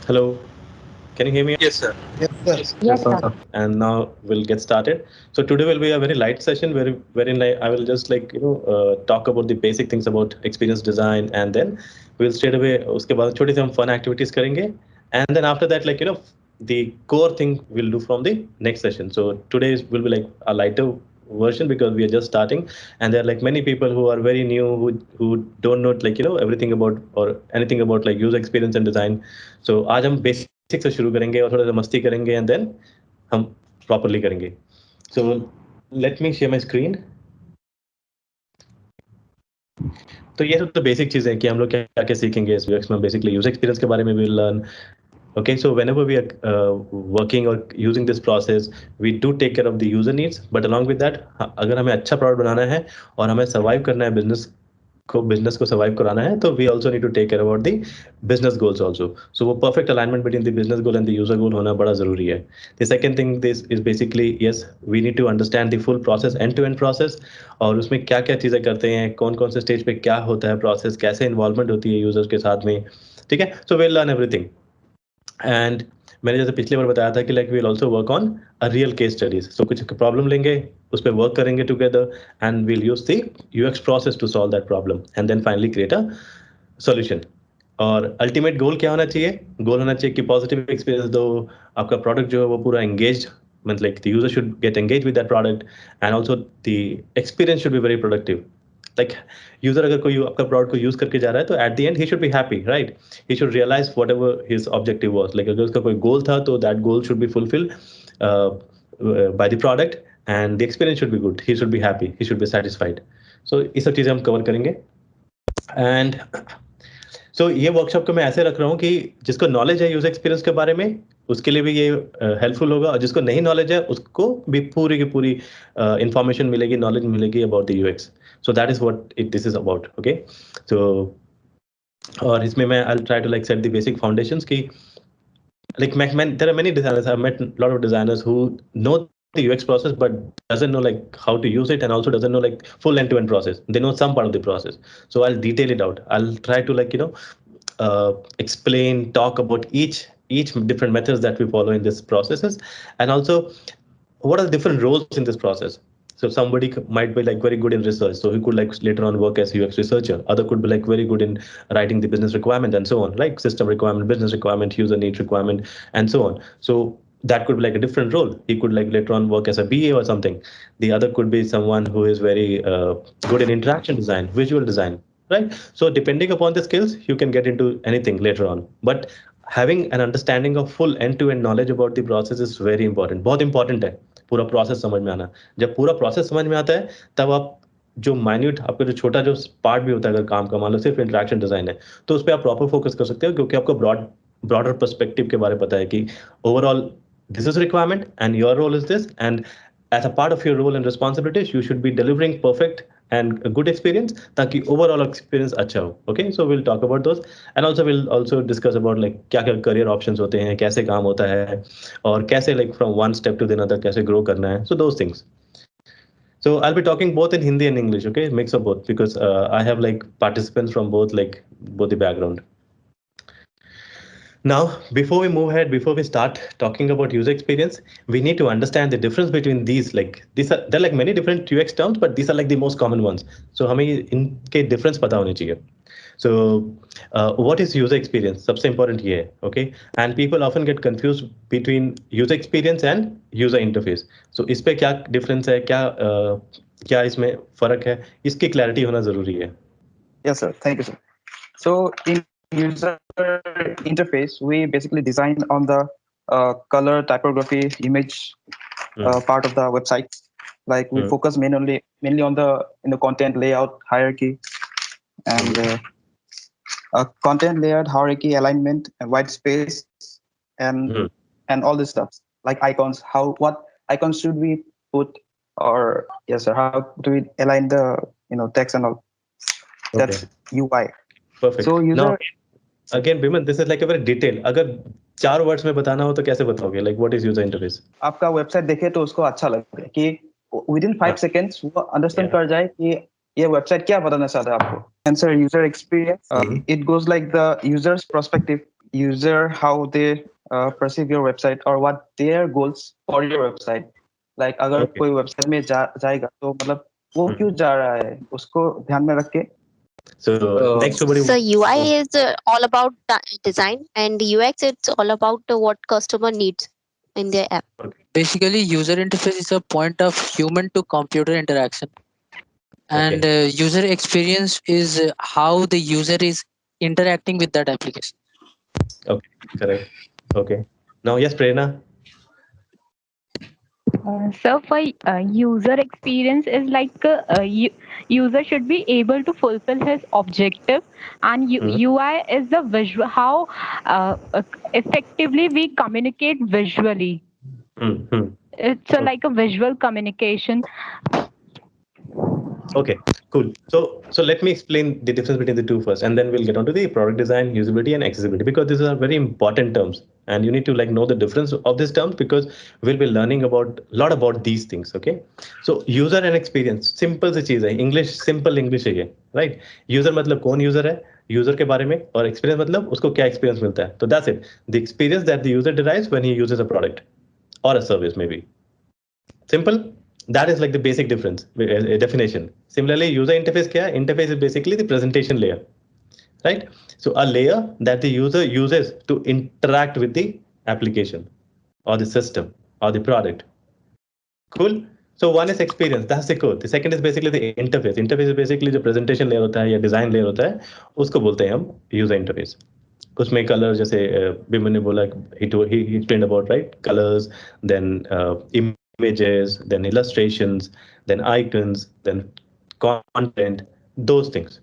Hello, can you hear me? Yes, sir. Yes, sir. Yes, sir. And now we'll get started. So today will be a very light session wherein I will just talk about the basic things about experience design, and then we'll straight away उसके बाद छोटी सी हम fun activities करेंगे, and then after that the core thing we'll do from the next session. So today will be like a lighter version because we are just starting, and there are like many people who are very new who don't know everything about or anything about like user experience and design. So आज हम basic से शुरू करेंगे और थोड़ा सा मस्ती करेंगे, and then हम प्रॉपरली करेंगे. So let me share my screen. तो ये सब तो बेसिक चीज़ है कि हम लोग क्या क्या सीखेंगे इस यूएक्स में. बेसिकली यूजर एक्सपीरियंस के बारे में will learn. Okay, so whenever we are working or using this process, we do take care of the user needs, but along with that, अगर हमें अच्छा प्रोडक्ट बनाना है और हमें सर्वाइव करना है बिजनेस को सर्वाइव कराना है, तो we also need to take care about the business goals also. So वो perfect alignment between the business goal and the user goal होना बड़ा जरूरी है. The second thing this is basically yes, we need to understand the full process, end to end process, और उसमें क्या क्या चीज़ें करते हैं, कौन कौन से स्टेज पे क्या होता है प्रोसेस, कैसे इन्वॉल्वमेंट होती है यूजर्स के साथ में. ठीक है, so we learn everything. And मैंने जैसे पिछली बार बताया था कि like we will also work on a real case studies. So कुछ प्रॉब्लम लेंगे, उस पर वर्क करेंगे together, and will use the UX process to solve that problem, and then finally create a solution. और अल्टीमेट गोल क्या होना चाहिए? गोल होना चाहिए कि पॉजिटिव एक्सपीरियंस दो, आपका प्रोडक्ट जो है वो पूरा एंगेज, मतलब like the user should get engage with that product, and also the experience should be very productive. Like user अगर कोई आपका प्रोडक्ट को यूज करके जा रहा है, तो at the end he should be happy, right? He should realise whatever his objective was. Like अगर उसका कोई गोल था, तो that goal should be fulfil by the product, and the experience should be good. He should be happy, he should be satisfied. So ये सब चीज़ें हम cover करेंगे. एंड सो ये वर्कशॉप को मैं ऐसे रख रहा हूँ कि जिसको नॉलेज है यूजर एक्सपीरियंस के बारे में, उसके लिए भी ये हेल्पफुल होगा, और जिसको नहीं नॉलेज है उसको भी पूरी की पूरी इंफॉर्मेशन मिलेगी, नॉलेज मिलेगी about the UX. So that is what it this is about. Okay, तो और इसमें मैं I try to like set the basic foundations की there are many designers. I've met a lot of designers who know the UX process but doesn't know like how to use it, and also doesn't know like full end-to-end process. They know some part of the process. So I'll detail it out. I'll try to explain, talk about each different methods that we follow in this processes, and also what are the different roles in this process. So somebody might be like very good in research, so he could like later on work as UX researcher. Other could be like very good in writing the business requirement and so on, like system requirement, business requirement, user need requirement, and so on. So that could be like a different role. He could like later on work as a BA or something. The other could be someone who is very good in interaction design, visual design, right? So depending upon the skills, you can get into anything later on. But having an understanding of full end-to-end knowledge about the process is very important. बहुत important है पूरा process समझ में आना. जब पूरा process समझ में आता है, तब आप जो माइन्यूट आपका जो छोटा जो पार्ट भी होता है, अगर काम का मान लो सिर्फ इंटरेक्शन डिजाइन है, तो उस पर आप प्रॉपर फोकस कर सकते हो, क्योंकि आपको ब्रॉडर पर्सपेक्टिव के बारे में पता है कि overall this is a requirement and your role is this, and as a part of your role and responsibilities you should be delivering perfect and a good experience ताकि overall experience अच्छा हो. Okay, so we'll talk about those, and also we'll also discuss about like क्या क्या career options होते हैं, कैसे काम होता है, और कैसे like from one step to the another कैसे grow करना है. So those things. So I'll be talking both in Hindi and English, okay, mix of both, because I have like participants from both the background. Now, before we move ahead, before we start talking about user experience, we need to understand the difference between these. Like these are there are like many different UX terms, but these are like the most common ones. So हमें इनके difference पता होने चाहिए. So what is user experience? सबसे important ये है, okay? And people often get confused between user experience and user interface. So इस पे क्या difference है, क्या इसमें फर्क है, इसकी clarity होना जरूरी है. Yes, sir. Thank you, sir. So in user interface, we basically design on the color, typography, image part of the website. Like we focus mainly on the content layout hierarchy, and content layout hierarchy alignment and white space and all this stuff like icons. What icons should we put, or yes, sir, how do we align the text and all? That's UI. Perfect. So user now again, Biman, this is like a very detailed. अगर 4 words में बताना हो तो कैसे बताओगे? Like what is user interface? आपका website देखे तो उसको अच्छा लगे कि within 5 seconds वो अंडरस्टैंड कर जाए कि ये वेबसाइट क्या बताना चाहता है आपको. And sir, user experience, it goes like the user's perspective. user how they perceive your website or what their goals for your website. Like अगर Okay. कोई website में जाएगा तो मतलब वो क्यों जा रहा है उसको ध्यान में रख के. So next, somebody. So UI is all about design, and UX it's all about what customer needs in their app. Basically, user interface is a point of human to computer interaction, and user experience is how the user is interacting with that application. Okay, correct. Okay. Now, yes, Prerna. So for user experience is like user should be able to fulfill his objective, and UI is the visual how effectively we communicate visually. It's like a visual communication. Okay, cool. So let me explain the difference between the two first, and then we'll get on to the product design, usability, and accessibility, because these are very important terms, and you need to like know the difference of these terms because we'll be learning about a lot about these things. Okay, so user and experience, simple सी चीज है, English simple English है ये, right? User मतलब कौन user है, user के बारे में, और experience मतलब उसको क्या experience मिलता है. So that's it. The experience that the user derives when he uses a product or a service, maybe. Simple. That is like the basic difference, definition. Similarly, user interface kya hai? Interface is basically the presentation layer, right? So a layer that the user uses to interact with the application or the system or the product. Cool. So one is experience, that's the code. The second is basically the interface. Interface is basically जो presentation layer होता है या design layer होता है, उसको बोलते हैं हम user interface. उसमें कलर जैसे बिमन ने बोला, he explained about, right? Colors, then images, then illustrations, then icons, then content, those things.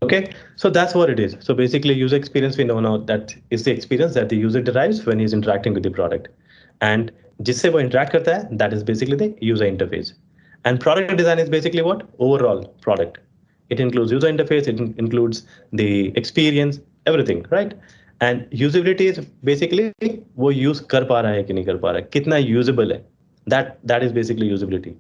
Okay, so that's what it is. So basically, user experience, we know now that is the experience that the user derives when he's interacting with the product, and जिससे वो interact करता है, that is basically the user interface. And product design is basically what? Overall product. It includes user interface, it includes the experience, everything, right? And usability is basically वो use कर पा रहा है कि नहीं कर पा रहा है, कितना usable है. That is basically usability.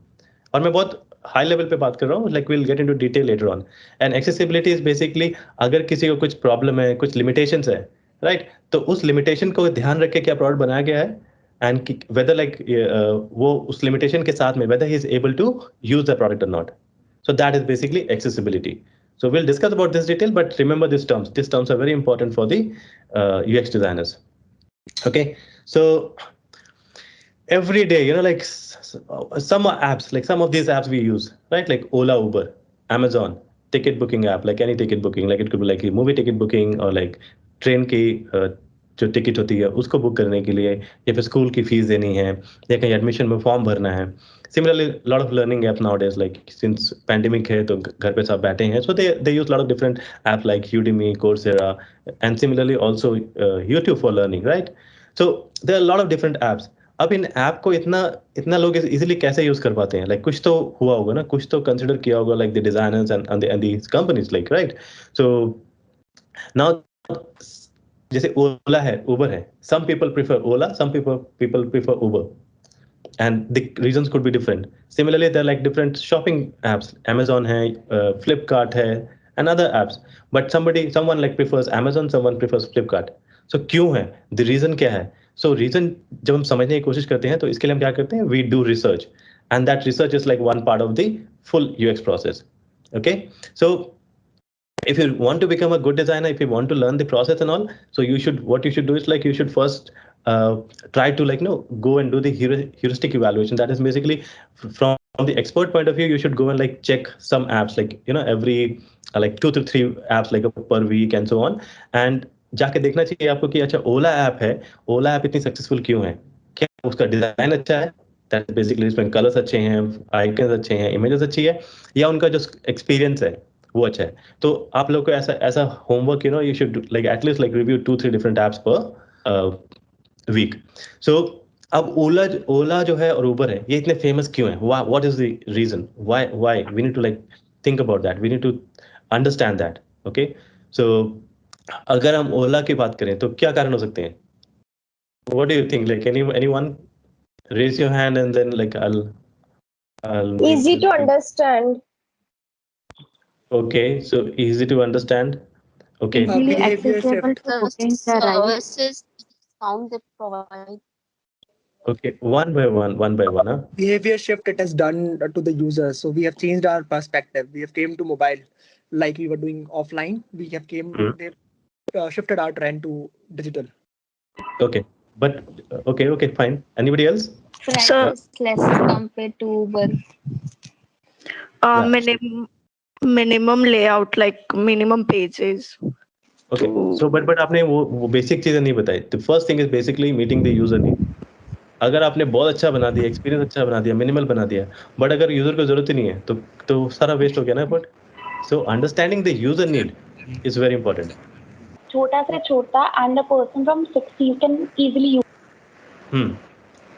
और मैं बहुत हाई लेवल पे बात कर रहा हूँ, like will get into detail later on. And accessibility is basically अगर किसी को कुछ प्रॉब्लम है, कुछ लिमिटेशंस है, राइट, तो उस लिमिटेशन को ध्यान रख के क्या प्रोडक्ट बनाया गया है, एंड वेदर लाइक वो उस लिमिटेशन के साथ में whether he is able to use the product और not. So that is basically accessibility. So we'll discuss about this detail, but remember these terms. These terms are very important for the UX designers. Okay, so every day, like some apps, like some of these apps we use, right? Like Ola, Uber, Amazon, ticket booking app, like any ticket booking, like it could be like a movie ticket booking or like train की जो ticket होती है उसको book करने के लिए, या फिर स्कूल की फीस देनी है, या कहीं एडमिशन में फॉर्म भरना है. Similarly, a lot of learning apps nowadays, like since pandemic है तो घर पे सब बैठे हैं, so they use a lot of different apps like Udemy, Coursera, and similarly also YouTube for learning, right? So there are a lot of different apps. अब इन app को इतना लोग इजीली कैसे यूज कर पाते हैं, लाइक कुछ तो हुआ होगा ना, कुछ तो कंसिडर किया होगा, like the designers and the companies, like, right? So now जैसे ओला है, उबर है, some people prefer Ola, some people prefer Uber, and the reasons could be different. Similarly, there are like different shopping apps, Amazon hai, Flipkart hai, and other apps, but someone like prefers Amazon, someone prefers Flipkart. So क्यों है, the reason क्या है? So reason जब हम समझने की कोशिश करते हैं तो इसके लिए हम क्या करते हैं, we do research, and that research is like one part of the full UX process. Okay, so if you want to become a good designer, if you want to learn the process and all, so what you should do is like you should first try to like go and do the heuristic evaluation. That is basically from the expert point of view, you should go and like check some apps, like every like 2 to 3 apps like per week and so on, and जाके देखना चाहिए आपको कि अच्छा ओला app है, ओला app इतनी successful क्यों है, क्या उसका डिजाइन अच्छा है, दैट बेसिकली इसमें कलर्स अच्छे हैं, आइकन्स अच्छे हैं, इमेजेस अच्छी है, या उनका जो एक्सपीरियंस है वो अच्छा है. तो आप लोग को ऐसा homework, you should like at least like review 2-3 different apps per week. So अब ओला जो है और उबर है, ये इतने फेमस क्यों है, what is the reason, why we need to like think about that, we need to understand that. Okay, so अगर हम ओला की बात करें तो क्या कारण हो सकते हैं, what do you think, like anyone raise your hand and then like I'll Easy to understand. Okay, so easy to understand. Okay. Easily behavior accessible shift. to The booking the ride. services discount they provide. Okay. One by one. Huh? Behavior shift it has done to the user. So we have changed our perspective. We have came to mobile, like we were doing offline. We have came. Hmm. They shifted our trend to digital. Okay. But okay, fine. Anybody else? Price less compared to Uber. Yeah. Minimum layout, like minimum pages. Okay. So but आपने वो basic चीजें नहीं बताई. The first thing is basically meeting the user need. अगर आपने बहुत अच्छा बना दिया, एक्सपीरियंस अच्छा बना दिया, मिनिमल बना दिया, बट अगर यूजर को जरूरत ही नहीं है तो सारा वेस्ट हो गया ना. But so understanding the user need is very important. छोटा से छोटा and a person from 60 can easily use.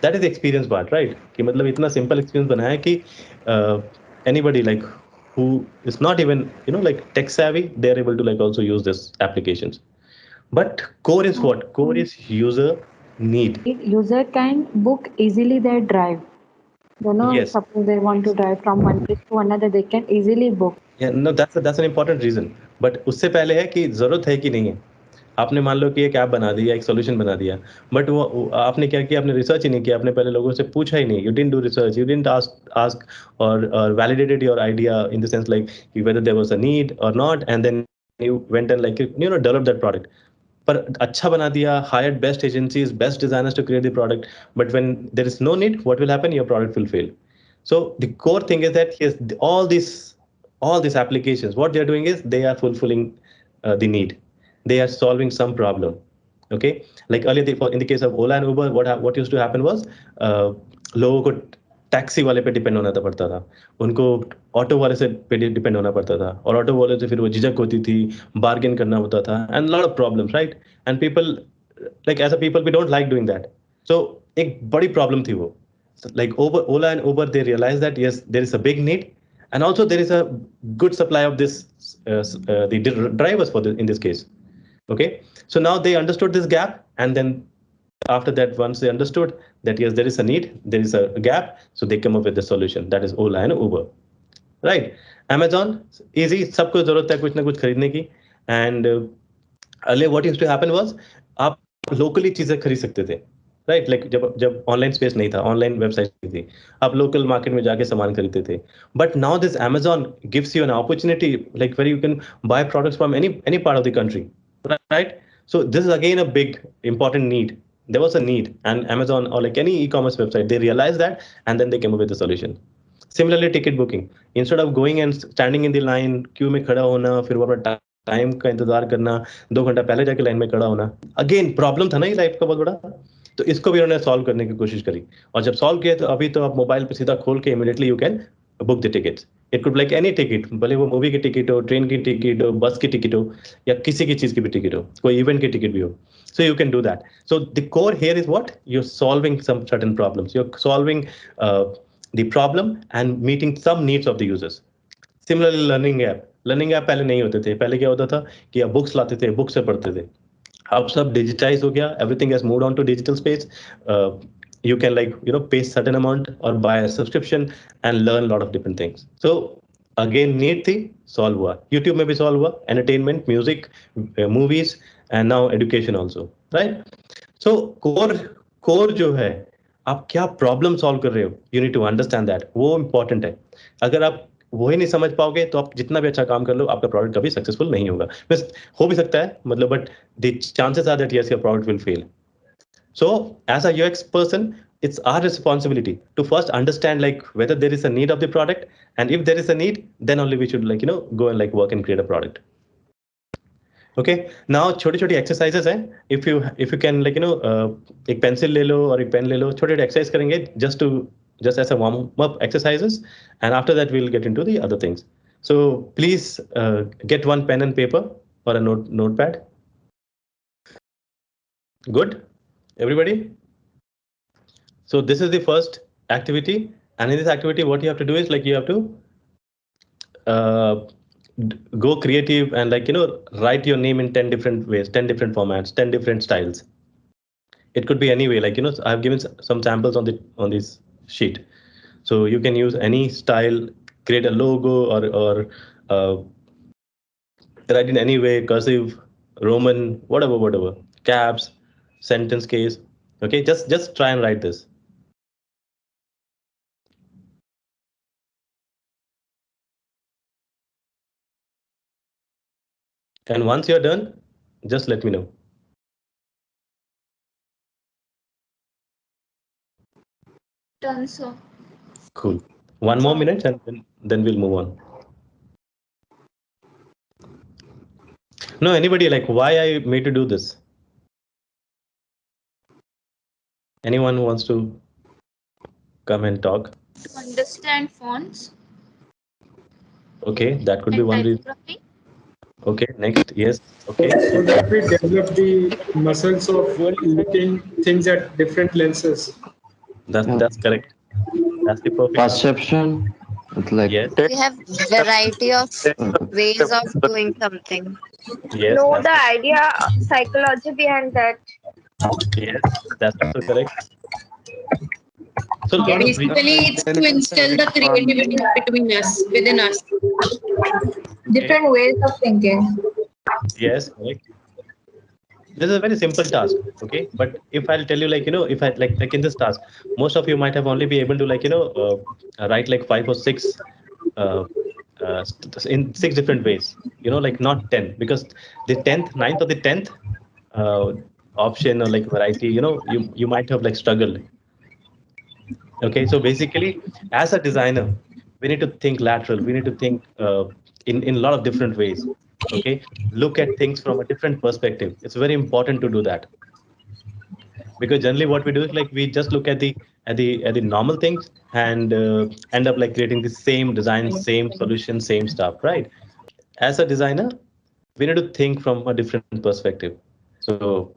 That is experience part, right? कि मतलब इतना सिंपल एक्सपीरियंस बनाया कि anybody like who is not even like tech savvy, they are able to like also use this applications. But core is what? Core is user need. User can book easily their drive. Yes. Suppose they want to drive from one place to another, they can easily book. Yeah, no, that's an important reason. But उससे पहले है कि जरूरत है कि नहीं है. आपने मान लो कि एक ऐप बना दिया, एक सॉल्यूशन बना दिया, बट वो आपने क्या किया? आपने रिसर्च ही नहीं किया, आपने पहले लोगों से पूछा ही नहीं. You didn't do research, you didn't ask or validated your idea in the sense like whether there was a need or not, and then you went and like develop that product. पर अच्छा बना दिया, hired best agencies, best designers to create the product, but when there is no need, what will happen? Your product will fail. So the core thing is that yes, all these applications, what they are doing is they are fulfilling the need. They are solving some problem. Okay, like earlier in the case of Ola and Uber, what used to happen was लोगों को taxi वाले पे depend होना पड़ता था, उनको auto वाले से पे डिपेंड होना पड़ता था, और ऑटो वाले से फिर वो झिझक होती थी, बार्गेन करना होता था, and lot of problems, right? And people like as a people we don't like doing that. So एक बड़ी प्रॉब्लम थी वो. Like Ola and Uber, they realized that yes, there is a big need, and also there is a good supply of this the drivers in this case. Okay, so now they understood this gap, and then after that, once they understood that yes, there is a need, there is a gap, so they come up with the solution, that is Ola and Uber, right? Amazon, easy, सबको जरूरत है कुछ ना कुछ खरीदने की, and earlier what used to happen was आप locally चीजें खरीद सकते थे, राइट? लाइक जब ऑनलाइन स्पेस नहीं था, ऑनलाइन वेबसाइट थी, आप लोकल मार्केट में जाके सामान खरीदते थे. But now this Amazon gives you an opportunity like where you can buy products from any part of the country, right? So this is again a big important need. There was a need, and Amazon or like any e-commerce website, they realized that, and then they came up with the solution. Similarly, ticket booking, instead of going and standing in the line, queue में खड़ा होना, फिर वो अपना time का इंतजार करना, 2 घंटा पहले जाके लाइन में खड़ा होना, अगेन प्रॉब्लम था ना ये लाइफ का बहुत बड़ा. तो इसको भी उन्होंने सॉल्व करने की कोशिश करी, और जब सॉल्व किया तो अभी तो आप मोबाइल पे सीधा खोल के immediately you can book the tickets. It could like any ticket, भले वो मूवी की टिकट हो, ट्रेन की टिकट हो, बस की टिकट हो, या किसी की चीज की भी टिकट हो, कोई इवेंट की टिकट भी हो. So you can do that. So the core here is what? You're solving some certain problems. You're solving the problem and meeting some needs of the users. Similarly, learning app पहले नहीं होते थे. पहले क्या होता था कि आप बुक्स लाते थे, बुक से पढ़ते थे. अब सब डिजिटाइज हो गया, everything has moved on to digital space. You can like pay certain amount or buy a subscription and learn a lot of different things. So again, need थी, solve हुआ. YouTube में भी solve हुआ, entertainment, music, movies, and now education also, right? So core जो है, आप क्या problem solve कर रहे हो, you need to understand that. वो इंपॉर्टेंट है. अगर आप वही नहीं समझ पाओगे तो आप जितना भी अच्छा काम कर लो, आपका प्रोडक्ट कभी सक्सेसफुल नहीं होगा. बस हो भी सकता है, मतलब, but the chances are that yes your product will fail. So as a UX person, it's our responsibility to first understand like whether there is a need of the product, and if there is a need, then only we should like go and like work and create a product. Okay, now छोटी exercises हैं. If you can like एक pencil ले लो और एक pen ले लो, छोटे exercise करेंगे just as a warm up exercises, and after that we'll get into the other things. So please get one pen and paper or a notepad. Good, everybody? So this is the first activity, and in this activity what you have to do is like you have to go creative and like write your name in 10 different ways, 10 different formats, 10 different styles. It could be any way, like I've given some samples on this sheet, so you can use any style, create a logo or write in any way, cursive, Roman, whatever, caps, sentence case. Okay, just try and write this. And once you're done, just let me know. Done, sir. Cool. One more minute and then we'll move on. No, anybody like why I made to do this? Anyone who wants to come and talk? To understand fonts. Okay, that could be and one reason. typography. Okay, next, yes. Okay. So that we develop the muscles of looking things at different lenses. That's correct. That's the perfect. Perception. It's like Yes. We have variety of ways of doing something. Yes. Know that's the idea, psychology behind that. Yes, that's also correct. So lot of Basically, it's to instill the creativity between us, within us. Different ways of thinking. Yes, correct. This is a very simple task, okay? But if I'll tell you, like, if I like in this task, most of you might have only be able to, like, write like 5 or 6 in 6 different ways, like not 10, because the 10th, 9th or the 10th option or like variety, you might have like struggled. Okay, so basically, as a designer, we need to think lateral. We need to think in a lot of different ways. Okay, look at things from a different perspective. It's very important to do that, because generally what we do is like we just look at the normal things and end up like creating the same design, same solution, same stuff, right? As a designer, we need to think from a different perspective. So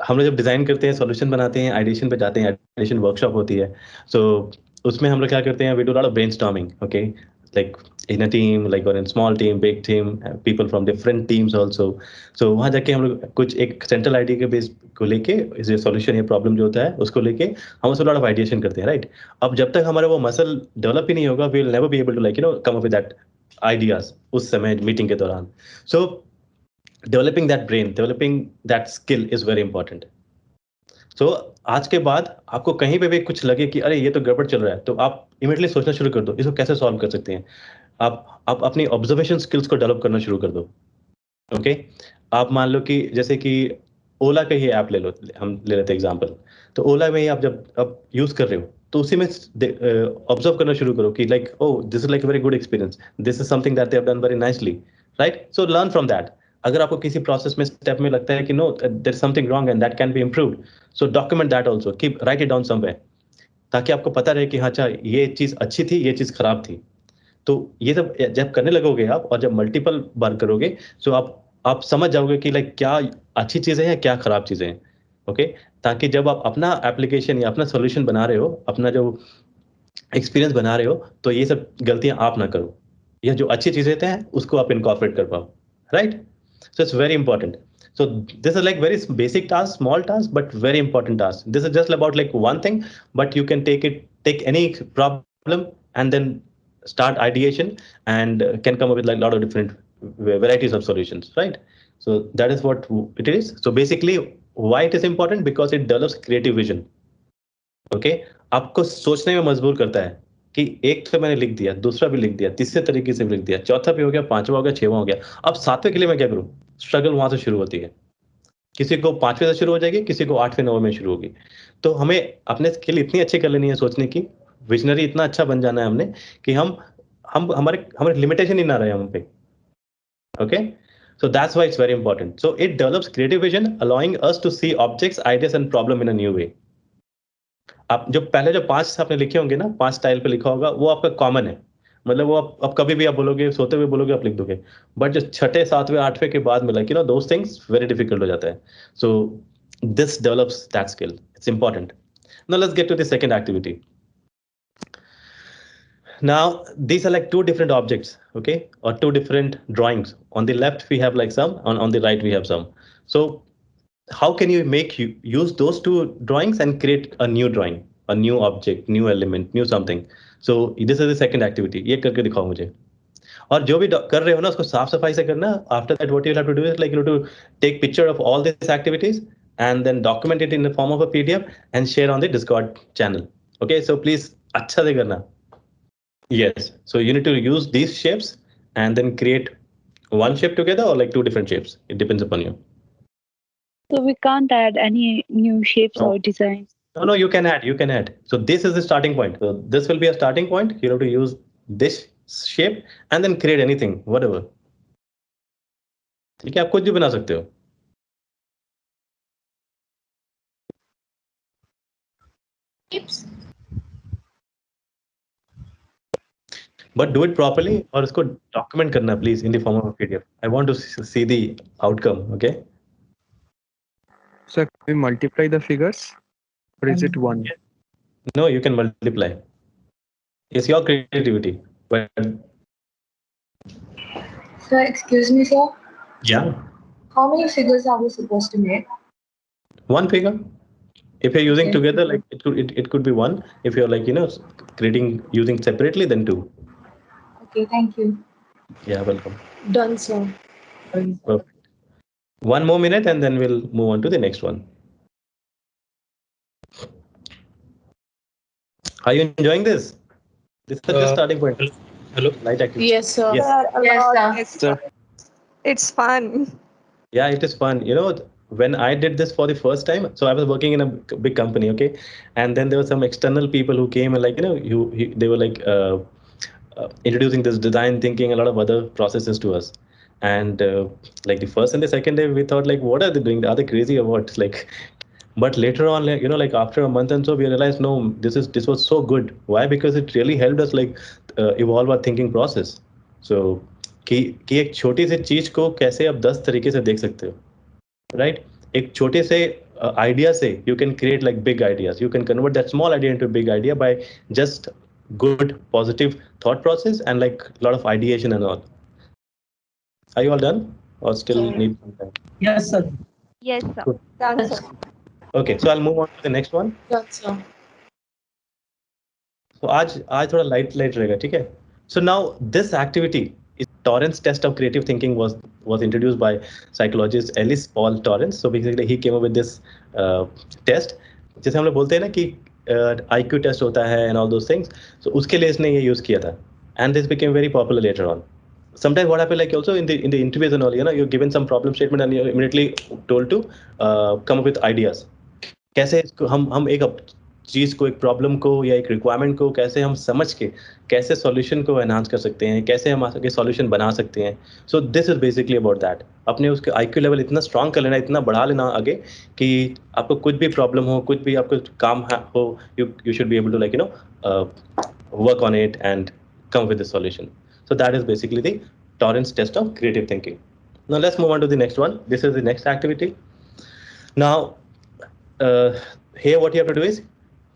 हम लोग जब design करते हैं, solution बनाते हैं, ideation पे जाते हैं, आइडिएशन वर्कशॉप होती है, सो उसमें हम लोग क्या करते हैं, we do lot of brainstorming, okay, like in a team, like or in small team, big team, people from different teams also. So वहाँ जाके हम लोग कुछ एक सेंट्रल आइडिया के बेस को लेके इस सॉल्यूशन या प्रॉब्लम जो होता है उसको लेके हम उसको लॉट ऑफ आइडिएशन करते हैं, राइट? अब जब तक हमारा वो मसल डेवलप ही नहीं होगा, we will never be able to like come up with that ideas उस समय मीटिंग के दौरान. सो developing that brain, developing that skill is very important. So आज के बाद आपको कहीं पे भी कुछ लगे कि अरे ये तो गड़बड़ चल रहा है, तो आप इमीडिएटली सोचना शुरू कर दो, इसको कैसे सॉल्व कर सकते हैं. आप अपनी ऑब्जर्वेशन स्किल्स को डेवलप करना शुरू कर दो. ओके, आप मान लो कि जैसे कि ओला का ही ऐप ले लो, हम ले लेते हैं एग्जांपल. तो ओला में ही आप जब आप यूज कर रहे हो तो उसी में ऑब्जर्व करना शुरू करो कि like oh this is like very good experience, this is something that they have done very nicely, right? So learn from that. अगर आपको किसी प्रोसेस में स्टेप में लगता है कि no there is something wrong and that can be improved, so document that also, keep write it down somewhere, ताकि आपको पता रहे कि हाँ अच्छा ये चीज अच्छी थी, ये चीज खराब थी. तो ये सब जब करने लगोगे आप और जब मल्टीपल बार करोगे, सो आप समझ जाओगे कि लाइक क्या अच्छी चीजें हैं, क्या खराब चीजें हैं. ओके, ताकि जब आप अपना एप्लीकेशन या अपना सोल्यूशन बना रहे हो, अपना जो एक्सपीरियंस बना रहे हो, तो ये सब गलतियां आप ना करो, या जो अच्छी चीजें हैं उसको आप इनकॉर्पोरेट कर पाओ, right? So it's very important. So this is like very basic task, small task, but very important task. This is just about like one thing, but you can take any problem and then start ideation and can come up with like a lot of different varieties of solutions, right? So that is what it is. So basically why it is important, because it develops creative vision. Okay, आपको सोचने में मजबूर करता है कि एक तो मैंने लिख दिया, दूसरा भी लिख दिया, तीसरे तरीके से भी लिख दिया, चौथा भी हो गया, पांचवा हो गया, छठवां हो गया, अब सातवें के लिए मैं क्या करूं? स्ट्रगल वहां से शुरू होती है. किसी को 5वें से शुरू हो जाएगी, किसी को 8वें 9वें में शुरू होगी. तो हमें अपने स्किल इतनी अच्छी कर लेनी है सोचने की, विजनरी इतना अच्छा बन जाना है हमने कि हम हमारे लिमिटेशन ही ना रहे हम पे. Okay, so that's why it's very important. So it develops creative vision, allowing us to see objects, ideas and problem in a new way. आप जो पहले जो 5 आपने लिखे होंगे ना, 5 स्टाइल पे लिखा होगा, वो आपका कॉमन है, मतलब वो आप कभी भी आप बोलोगे, सोते हुए बोलोगे, आप लिख दोगे. बट जो 6ठे 7वें 8वें के बाद में like those things very difficult हो जाता है. So this develops that skill, it's important. Now let's get to the second activity. Now these are like 2 different objects, okay, or 2 different drawings. On the left we have like some, on the right we have some. So how can you use those 2 drawings and create a new drawing, a new object, new element, new something? So this is the second activity. ये करके दिखाओ मुझे. और जो भी कर रहे हो ना उसको साफ सफाई से करना. After that, what you'll have to do is like you know to take picture of all these activities and then document it in the form of a PDF and share on the Discord channel. Okay, so please अच्छा से करना. Yes, so you need to use these shapes and then create one shape together or like two different shapes. It depends upon you. So we can't add any new shapes No. or designs. No, you can add. So this is the starting point. So this will be a starting point. You have to use this shape and then create anything, whatever. ठीक है, आप कुछ भी बना सकते हो. Shapes. But do it properly और इसको document करना please in the form of a PDF. I want to see the outcome. Okay. So can we multiply the figures or is it one? No, you can multiply. It's your creativity. But Sir, excuse me, sir. yeah, How many figures are we supposed to make? one figure. If you're using Okay. together, like it could be one. If you're like creating using separately, then two. Okay, thank you. Yeah, welcome. Done, sir. Perfect. One more minute and then we'll move on to the next one. Are you enjoying this? This is just starting point. Hello. Light activity. Yes, sir. Yes. Yes, sir. It's fun. Yeah, it is fun. When I did this for the first time, so I was working in a big company, okay, and then there were some external people who came and like they were like introducing this design thinking, a lot of other processes to us, and like the first and the second day we thought like, what are they doing? Are they crazy or what? Like, but later on, like like after a month and so we realized no, this was so good. Why? Because it really helped us like evolve our thinking process. So कि एक छोटी सी चीज को कैसे आप 10 तरीके से देख सकते हो, राइट? एक छोटे से आइडिया से you can create like big ideas. You can convert that small idea into a big idea by just good positive thought process and like a lot of ideation and all. Are you all done or still need some time? Yes, sir. Yes, sir. Good. Done, sir. Okay, so I'll move on to the next one. Done, sir. So आज थोड़ा light रहेगा, ठीक है? So now this activity is Torrance test of creative thinking was introduced by psychologist Ellis Paul Torrance. So basically he came up with this test. जैसे हम लोग बोलते हैं ना कि IQ test होता है and all those things. So उसके लिए इसने ये use किया था. And this became very popular later on. Sometimes what happens like also in the interviews and all, you're given some problem statement and you're immediately told to come up with ideas. कैसे इसको हम एक चीज को, एक problem को या एक रिक्वायरमेंट को कैसे हम समझ के कैसे सॉल्यूशन को एनहांस कर सकते हैं, कैसे हम आगे सॉल्यूशन बना सकते हैं. So this is basically about that. अपने उसके आईक्यू लेवल इतना स्ट्रांग कर लेना, इतना बढ़ा लेना आगे कि आपको कुछ भी प्रॉब्लम हो, कुछ भी आपको काम हो, you should be able to like work on it and come with the solution. So that is basically the Torrance test of creative thinking. Now let's move on to the next one. This is the next activity. Now here what you have to do is,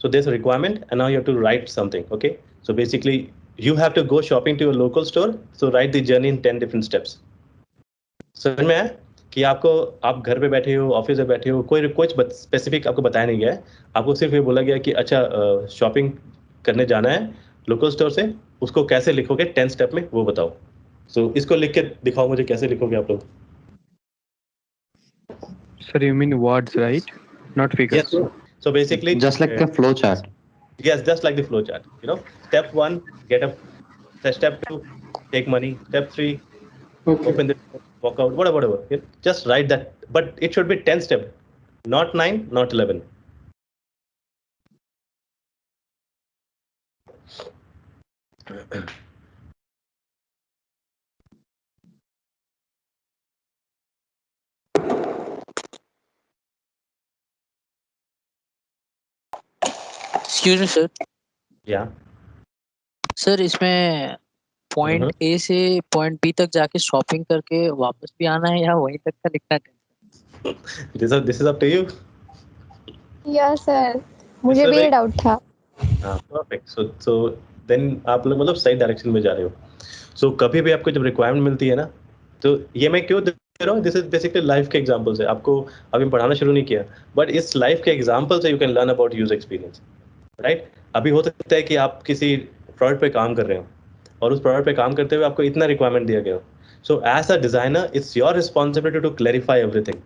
so there's a requirement and now you have to write something. Okay, so basically you have to go shopping to your local store, so write the journey in 10 different steps. समझ में है कि आप घर पे बैठे हो, office में बैठे हो, कोई कुछ स्पेसिफिक आपको बताया नहीं गया है, आपको सिर्फ ये बोला गया कि अच्छा शॉपिंग करने जाना है लोकल स्टोर से, उसको कैसे लिखोगे 10 स्टेप में वो बताओ. सो इसको लिख के दिखाओ मुझे, कैसे लिखोगे आप लोग? Sir, you mean words, right? Not figures. Yes. So basically Just like a flow chart. Yes, just like the flow chart. Step 1, get up. Step 2, take money. Step 3, open the walk out, whatever. Just write that, but it should be 10 steps, not 9, not 11. Excuse me sir. या sir इसमें point A से point B तक जाके shopping करके वापस भी आना है या वहीं तक का लिखना है? This is up to you. Yes, sir. मुझे भी डाउट था. परफेक्ट. सो देन आप लोग मतलब सही डायरेक्शन में जा रहे हो. सो कभी भी आपको जब रिक्वायरमेंट मिलती है ना, तो ये मैं क्यों दे रहा हूँ, दिस इज बेसिकली लाइफ के एग्जांपल्स है. आपको अभी पढ़ाना शुरू नहीं किया, बट इस लाइफ के एग्जांपल से you can learn about user experience, right? अभी हो सकता है कि आप किसी प्रोडक्ट पे काम कर रहे हो और उस प्रोडक्ट पे काम करते हुए आपको इतना रिक्वायरमेंट दिया गया हो. So as a designer it's your responsibility to clarify everything.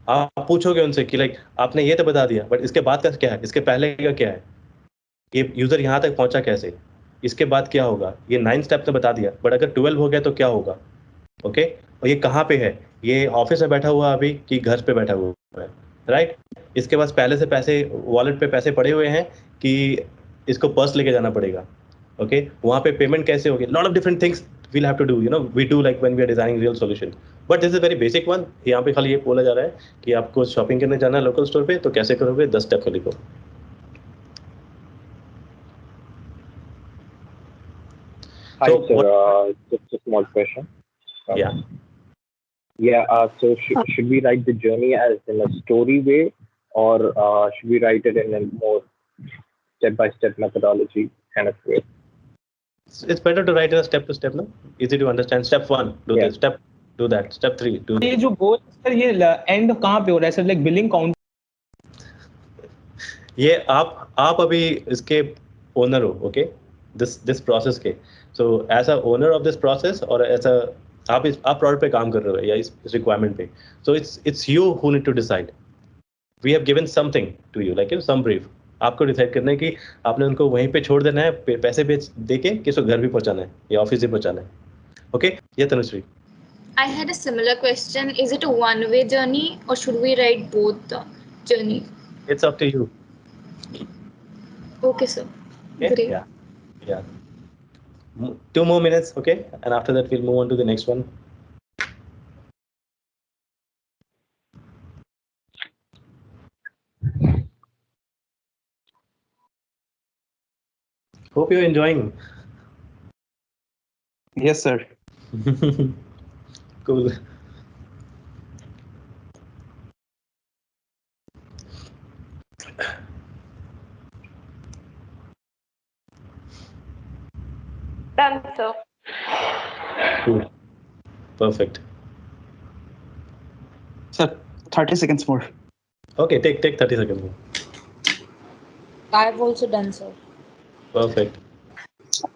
आप पूछोगे उनसे कि लाइक आपने ये तो बता दिया, बट इसके बाद का क्या है, इसके पहले का क्या है, ये यूजर यहाँ तक पहुंचा कैसे, इसके बाद क्या होगा, ये 9 स्टेप तो बता दिया, बट अगर 12 हो गया तो क्या होगा. ओके, और ये कहाँ पे है, ये ऑफिस में बैठा हुआ अभी कि घर पे बैठा हुआ है, राइट. इसके पास पहले से पैसे वॉलेट पे पैसे पड़े हुए हैं कि इसको पर्स लेके जाना पड़ेगा. ओके, वहाँ पे पेमेंट कैसे होगी, lot of different things we'll have to do, we do like when we are designing real solution, but this is a very basic one. यहाँ पे खाली ये बोला जा रहा है कि आपको शॉपिंग करने जाना है लोकल स्टोर पे, तो कैसे करोगे, 10 स्टेप को लिखो. Hi, sir. Just a small question. So should we write the journey as in a story way, or should we write it in a more step-by-step methodology kind of way? It's better to write it a step to step, no? Easy to understand. Step 1, do this. Step, do that. Step 3, do ये जो गोल sir, ये and कहाँ पे हो रहा है sir, like billing count? ये आप अभी इसके ओनर हो, ओके, दिस प्रोसेस के. So as a owner of this process, और एज अ आप प्रोडक्ट पे काम कर रहे हो या इस रिक्वायरमेंट पे, so it's you who need to decide. We have given something to you, like some brief. आपको डिसाइड करना है कि आपने उनको वहीं पे छोड़ देना है, पैसे बेच दे के, कि उसको घर भी पहुंचाना है या ऑफिस भी पहुंचाना है. ओके, ये Tanushree. I had a similar question. Is it a one-way journey or should we write both the journey? It's up to you. Okay, sir. Okay? Great. Yeah. 2 more minutes, okay? And after that, we'll move on to the next one. Hope you're enjoying. Yes, sir. Cool. Done, sir. Cool. Perfect. Sir, 30 seconds more. Okay, take 30 seconds more. I've also done, sir. Perfect.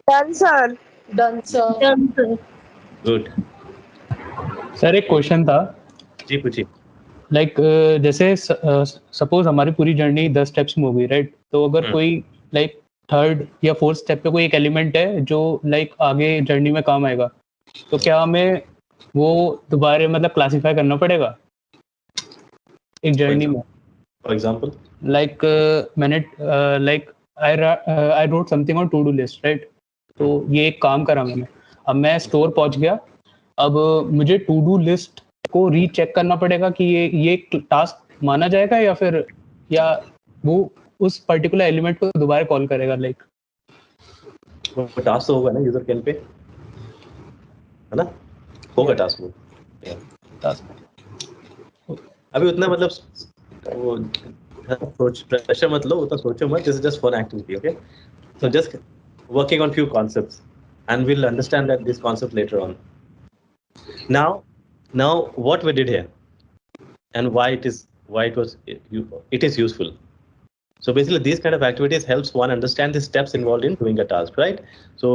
Done, sir. Done, sir. Done, sir. Good. Sir एक question था. जी पूछिए. Like जैसे suppose हमारी पूरी journey 10 steps में होगी, right? तो अगर कोई लाइक 3rd या 4th स्टेप पे कोई एक एलिमेंट है जो लाइक आगे जर्नी में काम आएगा, तो क्या हमें वो दोबारा मतलब क्लासिफाई करना पड़ेगा एक जर्नी में? फॉर एग्जांपल लाइक मैंने like I wrote something on to do list, right? तो ये एक काम करा मैंने, अब मैं स्टोर पहुंच गया, अब मुझे टू डू लिस्ट को रीचेक करना पड़ेगा कि ये टास्क माना जाएगा या फिर या वो उस पर्टिकुलर एलिमेंट को दोबारा कॉल करेगा. लाइक वो टास्क होगा ना यूजर कैन पे, है ना, होगा टास्क वो टास्क. अभी उतना मतलब वो सोच प्रेशर मत लो, उतना सोचो मत. This is just fun activity, okay? So just working on few concepts and we'll understand that this concept later on. Now what we did here and why it is useful. So basically these kind of activities helps one understand the steps involved in doing a task, right? So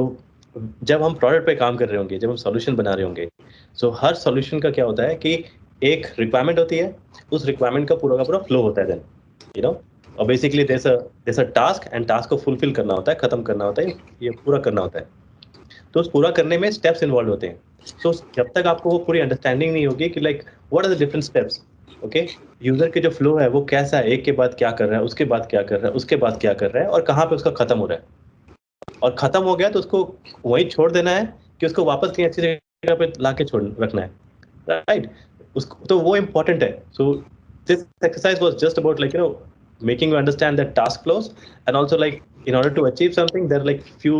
जब हम product पे काम कर रहे होंगे, जब हम solution बना रहे होंगे, so हर सॉल्यूशन का क्या होता है कि एक रिक्वायरमेंट होती है, उस रिक्वायरमेंट का पूरा फ्लो होता है देन, यू नो, और basically there's a task and task को फुलफिल करना होता है, खत्म करना होता है, ये पूरा करना होता है. तो उस पूरा करने में स्टेप्स इन्वॉल्व होते हैं. सो जब तक आपको वो पूरी अंडरस्टैंडिंग नहीं होगी कि like what are the different steps, okay, user के जो फ्लो है वो कैसा है, एक के बाद क्या कर रहा है, उसके बाद क्या कर रहा है, उसके बाद क्या कर रहा है, और कहाँ पे उसका खत्म हो रहा है, और खत्म हो गया तो उसको वहीं छोड़ देना है कि उसको वापस कहीं अच्छी जगह पे ला के छोड़ रखना है, राइट? उसको तो वो इम्पोर्टेंट है. So this exercise was just about like making you understand the task flows, and also like in order to achieve something there are like few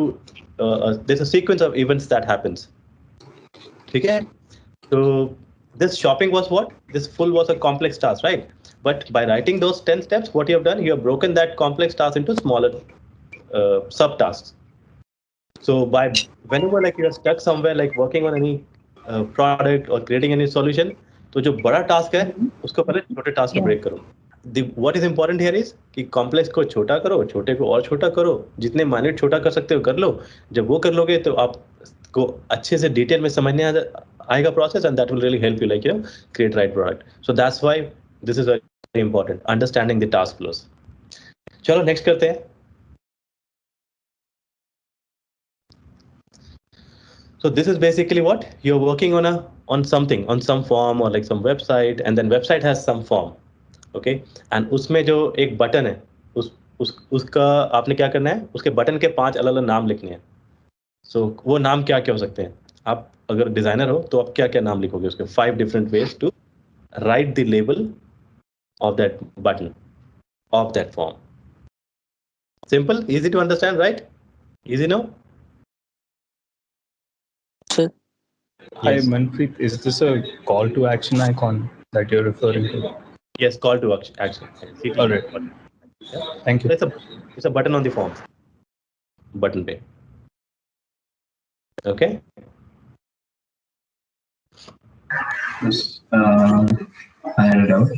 there's a sequence of events that happens. Okay, so this shopping was what, this full was a complex task, right? But by writing those 10 steps, what you have done, you have broken that complex task into smaller subtasks. So by whenever like you are stuck somewhere like working on any product or creating any solution, तो जो बड़ा task है उसको पहले छोटे task में break करो. What is important here is कि कॉम्प्लेक्स को छोटा करो, छोटे को और छोटा करो, जितने माइन्यूट छोटा कर सकते हो कर लो. जब वो कर लोगे तो आप को अच्छे से डिटेल में समझने आएगा process, and that will really help you like you know create right product. So that's why this is very important, understanding the task flows. चलो नेक्स्ट करते हैं. So this is basically what you're working on something, on some form or like some website, and then website has some form, okay? And उसमें जो एक button है, उसका आपने क्या करना है, उसके बटन के 5 अलग अलग नाम लिखने हैं. So वो नाम क्या क्या हो सकते हैं? आप अगर डिजाइनर हो तो आप क्या क्या नाम लिखोगे उसके? 5 different ways to write the label of that button of that form. Simple, easy to understand, right? Easy now? Hi, Manpreet. Is this a call to action icon that you're referring to? Yes, call to action. All right. Thank you. It's a button on the form. Button pay. Okay. Yes. I had a doubt.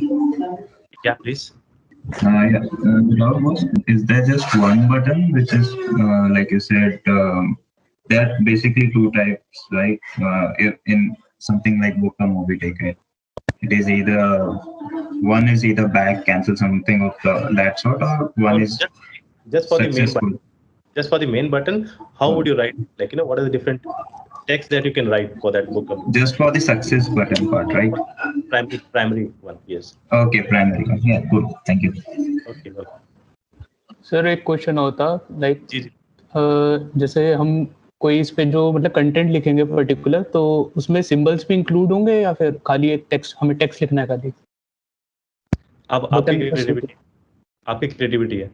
Yeah, please. Yeah. The doubt was: is there just one button, which is like you said? There are basically 2 types, right? In something like book a movie ticket, it is either one is either back, cancel, something of that sort, or one is just for successful. the main button. Just for the main button, how would you write? Like, you know, what are the different text that you can write for that book? Just for the success button part, right? Primary one, yes. Okay, primary one. Yeah, good. Thank you. Okay. Sir एक question होता like जैसे हम कोई इस पे जो मतलब content लिखेंगे पर्टिकुलर, तो उसमें सिंबल्स भी इंक्लूड होंगे या फिर खाली एक टेक्स्ट, हमें टेक्स्ट लिखना है खाली? अब आपकी क्रिएटिविटी है.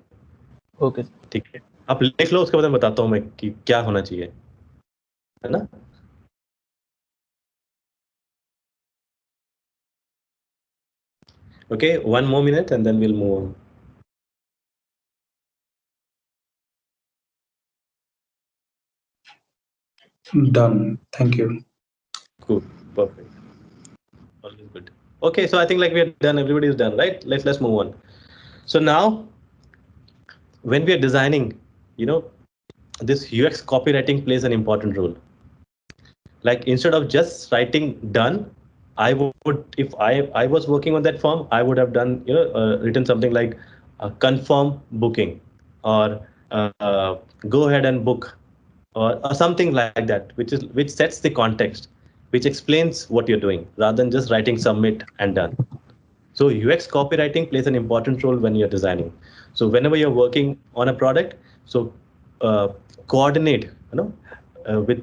ओके, ठीक है, आप लिख लो, उसके बाद मैं बताता हूँ मैं कि क्या होना चाहिए, है ना? Okay, 1 more minute and then we'll move on. Done. Thank you. Cool. Perfect. All is good. Okay, so I think like we are done. Everybody is done, right? Let's move on. So now, when we are designing, you know, this UX copywriting plays an important role. Like instead of just writing done, I would, if I was working on that form, I would have done, you know, written something like confirm booking, or go ahead and book, or something like that, which sets the context, which explains what you're doing, rather than just writing submit and done. So UX copywriting plays an important role when you're designing. So whenever you're working on a product, so coordinate, you know,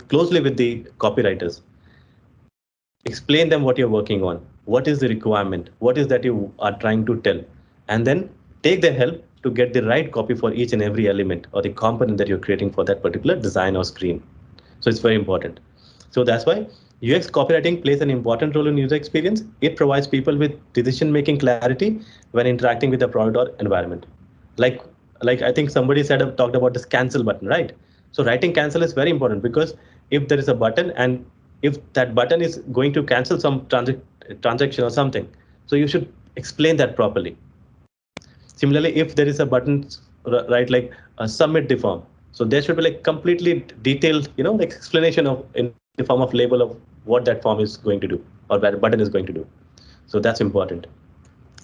closely with the copywriters. Explain them what you're working on, what is the requirement, what is that you are trying to tell, and then take their help to get the right copy for each and every element or the component that you're creating for that particular design or screen. So it's very important. So that's why UX copywriting plays an important role in user experience. It provides people with decision-making clarity when interacting with the product or environment. Like I think somebody talked about this cancel button, right? So writing cancel is very important, because if there is a button and if that button is going to cancel some transaction or something, so you should explain that properly. Similarly, if there is a button, right, like submit the form, so there should be like completely detailed, you know, like explanation of in the form of label of what that form is going to do or that button is going to do. So that's important.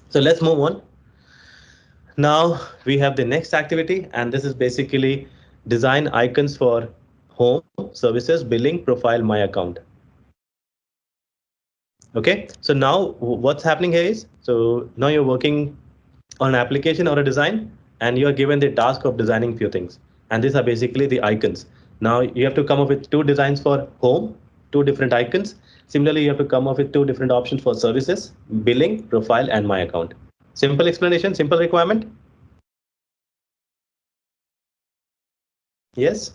So let's move on. Now we have the next activity, and this is basically design icons for home, services, billing, profile, my account. Okay, so now what's happening here is, so now you're working on an application or a design, and you're given the task of designing few things. And these are basically the icons. Now you have to come up with 2 designs for home, 2 different icons. Similarly, you have to come up with 2 different options for services, billing, profile, and my account. Simple explanation, simple requirement. Yes.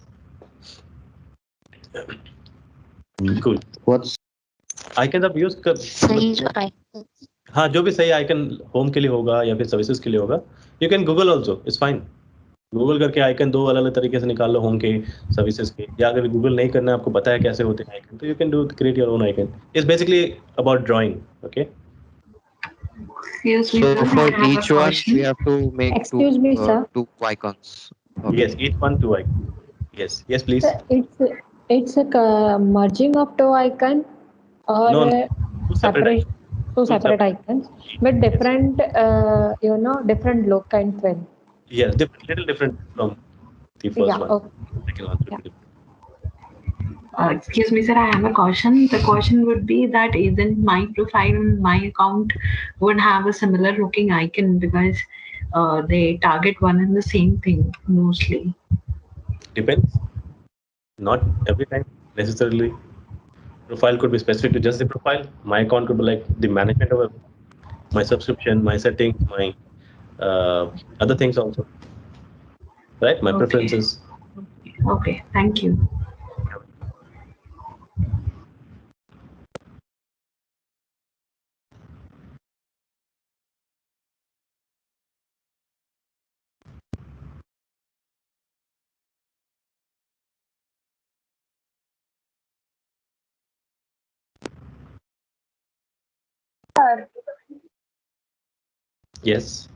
Cool. What's icon आप use कर सही जो icon. हाँ, जो भी सही icon home के लिए होगा या फिर सर्विसेज के लिए होगा, you can Google also, it's fine. Google करके आइकन 2 अलग अलग तरीके से निकाल लो, होम के, सर्विसेज के. या अगर गूगल नहीं करना है, आपको पता है कैसे होते हैं आइकन, तो you can do create your own icon. It's basically about drawing. Okay, Yes, we so will for have a each one question. we have to make Excuse me, sir. 2 icons. Okay. yes, each one 2 icons. Yes, please. Sir, It's a merging of two icon or No, two separate two separate icons with different, different look and feel. Yes, little different from the first one. Okay. Second one. Yeah. Excuse me, sir, I have a question. The question would be that isn't my profile and my account would have a similar looking icon because they target one and the same thing mostly. Depends. Not every time necessarily. Profile could be specific to just the profile. My account could be like the management of my subscription, my settings, my other things also. Right? My preferences. Okay, thank you. Yes.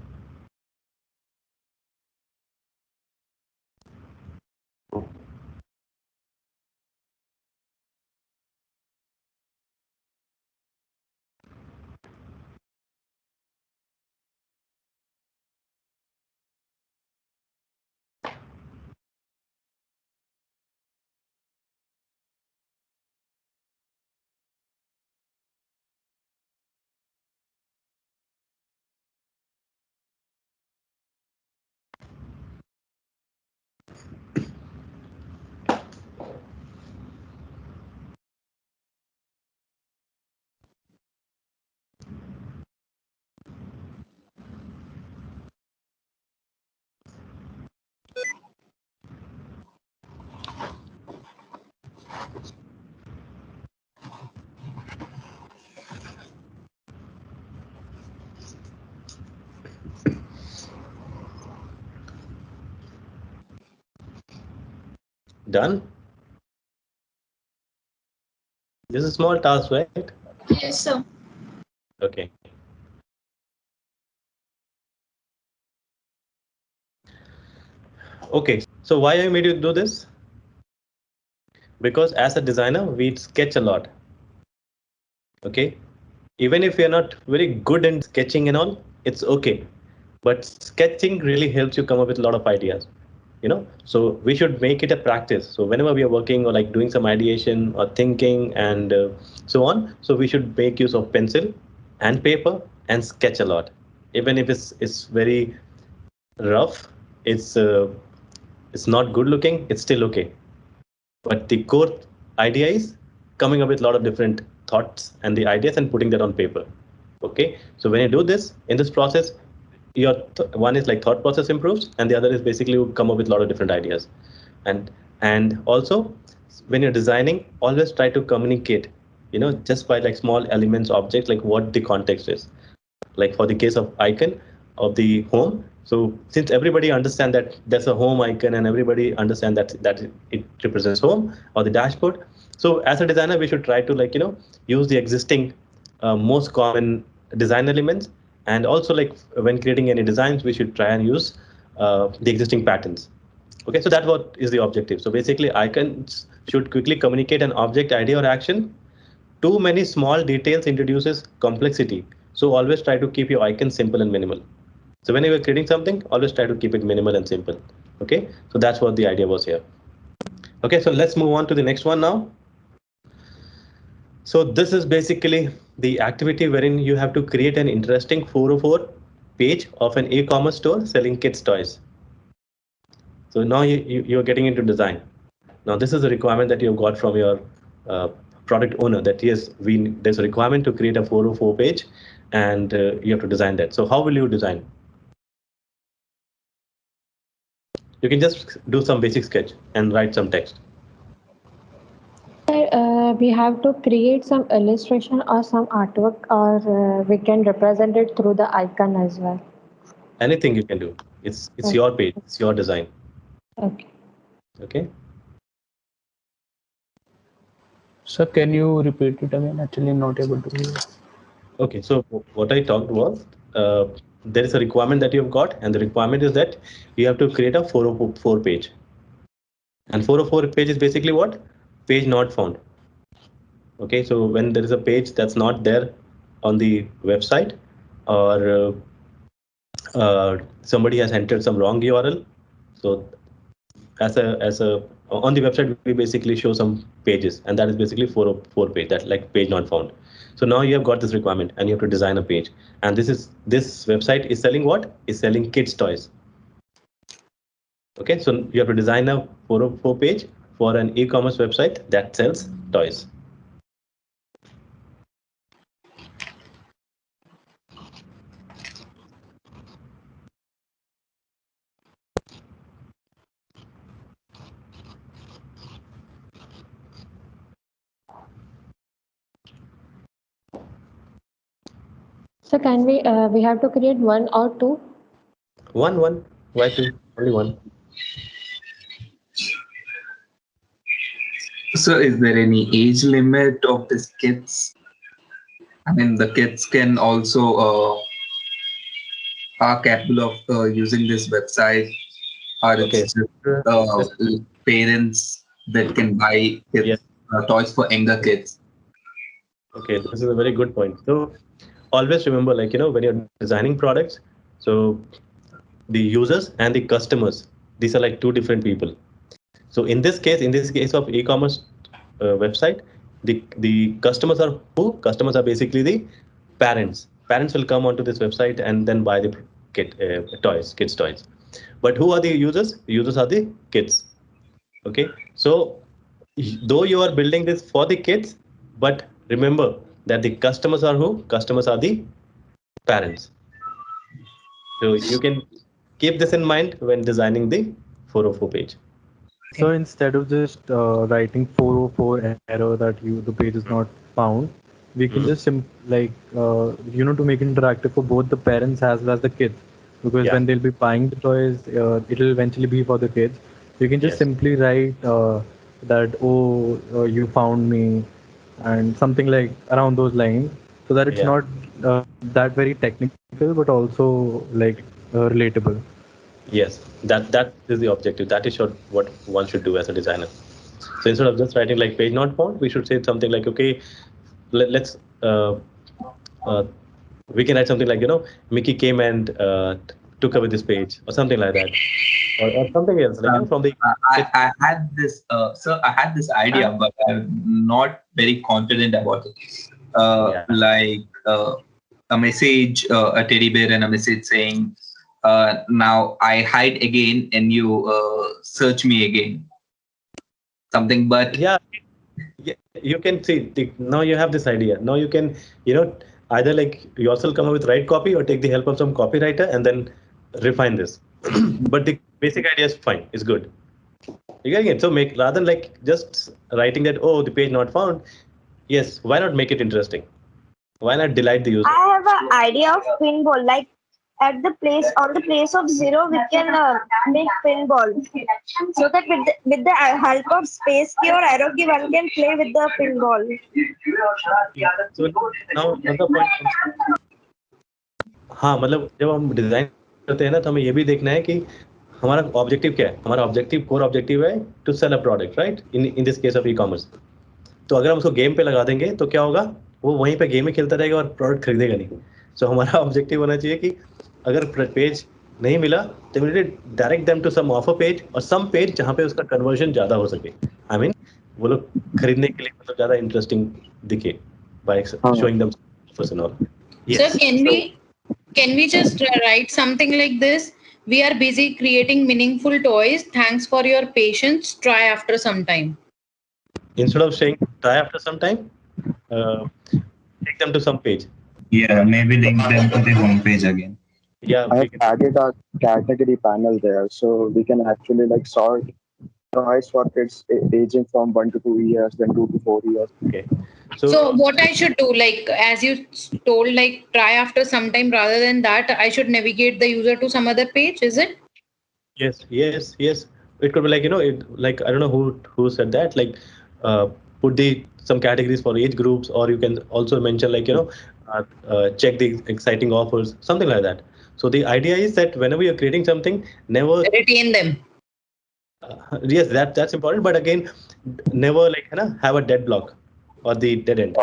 Done? This is a small task, right? Yes, sir. Okay. Okay, so why I made you do this? Because as a designer, we sketch a lot. Okay, even if you're not very good in sketching and all, it's okay. But sketching really helps you come up with a lot of ideas. So we should make it a practice. So whenever we are working or like doing some ideation or thinking and so on, so we should make use of pencil and paper and sketch a lot. Even if it's very rough, it's not good looking, it's still okay. But the core idea is coming up with a lot of different thoughts and the ideas and putting that on paper. Okay, so when you do this in this process, your one is like thought process improves, and the other is basically you come up with a lot of different ideas. And also when you're designing, always try to communicate, just by like small elements, objects, like what the context is. Like for the case of icon of the home, so since everybody understand that there's a home icon and everybody understand that it represents home or the dashboard, so as a designer we should try to use the existing most common design elements, and also like when creating any designs we should try and use the existing patterns. Okay, so that's what is the objective. So basically icons should quickly communicate an object, idea, or action. Too many small details introduces complexity. So always try to keep your icon simple and minimal. So whenever you're creating something, always try to keep it minimal and simple. Okay, so that's what the idea was here. Okay, so let's move on to the next one now. So this is basically the activity wherein you have to create an interesting 404 page of an e-commerce store selling kids toys. So now you're getting into design. Now this is a requirement that you've got from your product owner, that yes, there's a requirement to create a 404 page, and you have to design that. So how will you design? You can just do some basic sketch and write some text. We have to create some illustration or some artwork, or we can represent it through the icon as well. Anything you can do. It's your page, it's your design. Okay. Okay. Sir, can you repeat it again? Actually, not able to hear. Okay, so what I talked was there is a requirement that you've got, and the requirement is that you have to create a 404 page. And 404 page is basically what? page not found. Okay, so when there is a page that's not there on the website, or somebody has entered some wrong URL. So as a on the website, we basically show some pages, and that is basically 404 page, that like page not found. So now you have got this requirement and you have to design a page. And this website is selling what? Is selling kids toys. Okay, so you have to design a 404 page for an e-commerce website that sells toys. So can we have to create one or two? One. Why two? Only one. So is there any age limit of these kids? I mean, the kids can also are capable of using this website, or it's just parents that can buy kids, toys for younger kids? Okay, this is a very good point. So always remember, like, when you're designing products, so the users and the customers, these are like two different people. So in this case of e-commerce website, the customers are who? Customers are basically the parents. Parents will come onto this website and then buy the kids toys. But who are the users? The users are the kids. Okay, so though you are building this for the kids, but remember that the customers are who? Customers are the parents. So you can keep this in mind when designing the 404 page. So instead of just writing 404 error that the page is not found, we can just to make it interactive for both the parents as well as the kids, because when they'll be buying the toys, it'll eventually be for the kids. You can just simply write that you found me, and something like around those lines, so that it's not that very technical, but also like relatable. Yes, that is the objective. That is what one should do as a designer. So instead of just writing like page not found, we should say something like, okay, let's we can write something like, Mickey came and took away this page, or something like that, or something else. Like, from the I had this, sir. I had this idea, but I'm not very confident about it. Like a message, a teddy bear, and a message saying, "Now I hide again, and you search me again." Something, but you can see. Now you have this idea. Now you can, either like yourself come up with right copy, or take the help of some copywriter and then refine this. But the basic idea is fine. It's good. You getting it? So rather than like just writing that, the page not found. Yes, why not make it interesting? Why not delight the user? I have an idea of pinball. Like on the place of 0, we can make pinball. So that with the help of space key or arrow key, one can play with the pinball. So now another point. हाँ, मतलब जब हम design करते हैं ना, तो हमें ये भी देखना है कि हमारा ऑब्जेक्टिव क्या है. हमारा कोर ऑब्जेक्टिव है to sell a product, right? In this case of e commerce. तो अगर हम उसको गेम पे लगा देंगे तो क्या होगा, वो वहीं पे गेम ही खेलता रहेगा और प्रोडक्ट खरीदेगा नहीं. सो हमारा ऑब्जेक्टिव होना चाहिए कि अगर पेज नहीं मिला तो immediately direct them to some offer page और सम पेज जहाँ पे उसका कन्वर्जन ज्यादा हो सके. आई मीन वो लोग खरीदने के लिए मतलब ज्यादा इंटरेस्टिंग दिखे by showing them offers and all. So can we just write something like this? We are busy creating meaningful toys. Thanks for your patience. Try after some time. Instead of saying try after some time, take them to some page. Yeah, maybe link them to the home page again. Yeah, I have added a category panel there, so we can actually like sort toys for kids aging from 1 to 2 years, then 2 to 4 years. Okay. So what I should do, like as you told, like try after some time, rather than that, I should navigate the user to some other page, is it? Yes. It could be like, like I don't know who said that, like put some categories for age groups, or you can also mention like, check the exciting offers, something like that. So the idea is that whenever you're creating something, never retain them. Yes, that's important. But again, never like have a dead block or the dead end.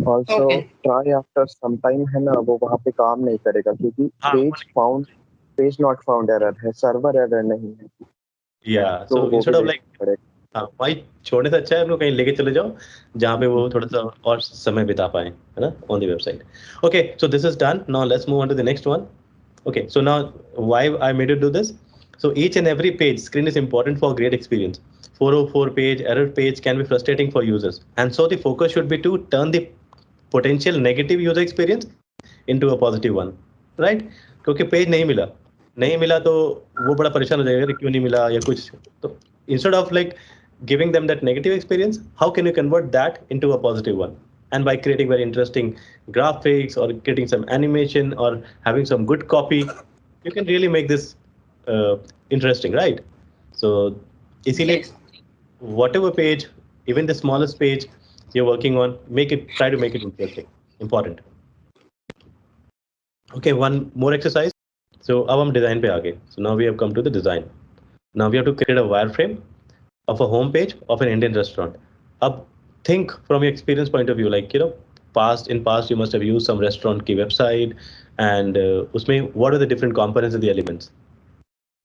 Also try after some time है ना वो वहाँ पे काम नहीं करेगा क्योंकि page not found error है, server error नहीं है. Yeah, so instead of like भाई छोड़ने से अच्छा है हम लोग कहीं लेके चले जाओ जहाँ पे वो थोड़ा सा और समय बिता पाए, है ना, on the website. Okay, so this is done. Now let's move on to the next one. Okay, so now why I made you do this? So each and every page screen is important for great experience. 404 page, error page can be frustrating for users. And so the focus should be to turn the potential negative user experience into a positive one, right? क्योंकि page नहीं मिला तो वो बड़ा परेशान हो जाएगा कि क्यों नहीं मिला या कुछ. तो instead of like giving them that negative experience, how can you convert that into a positive one? And by creating very interesting graphics or creating some animation or having some good copy, you can really make this interesting, right? So easily, whatever page, even the smallest page you're working on, try to make it interesting, important. Okay, one more exercise. So अब हम design पे आ गए. So now we have come to the design. Now we have to create a wireframe of a home page of an Indian restaurant. अब think from your experience point of view, like in past you must have used some restaurant की website, and उसमें what are the different components and the elements.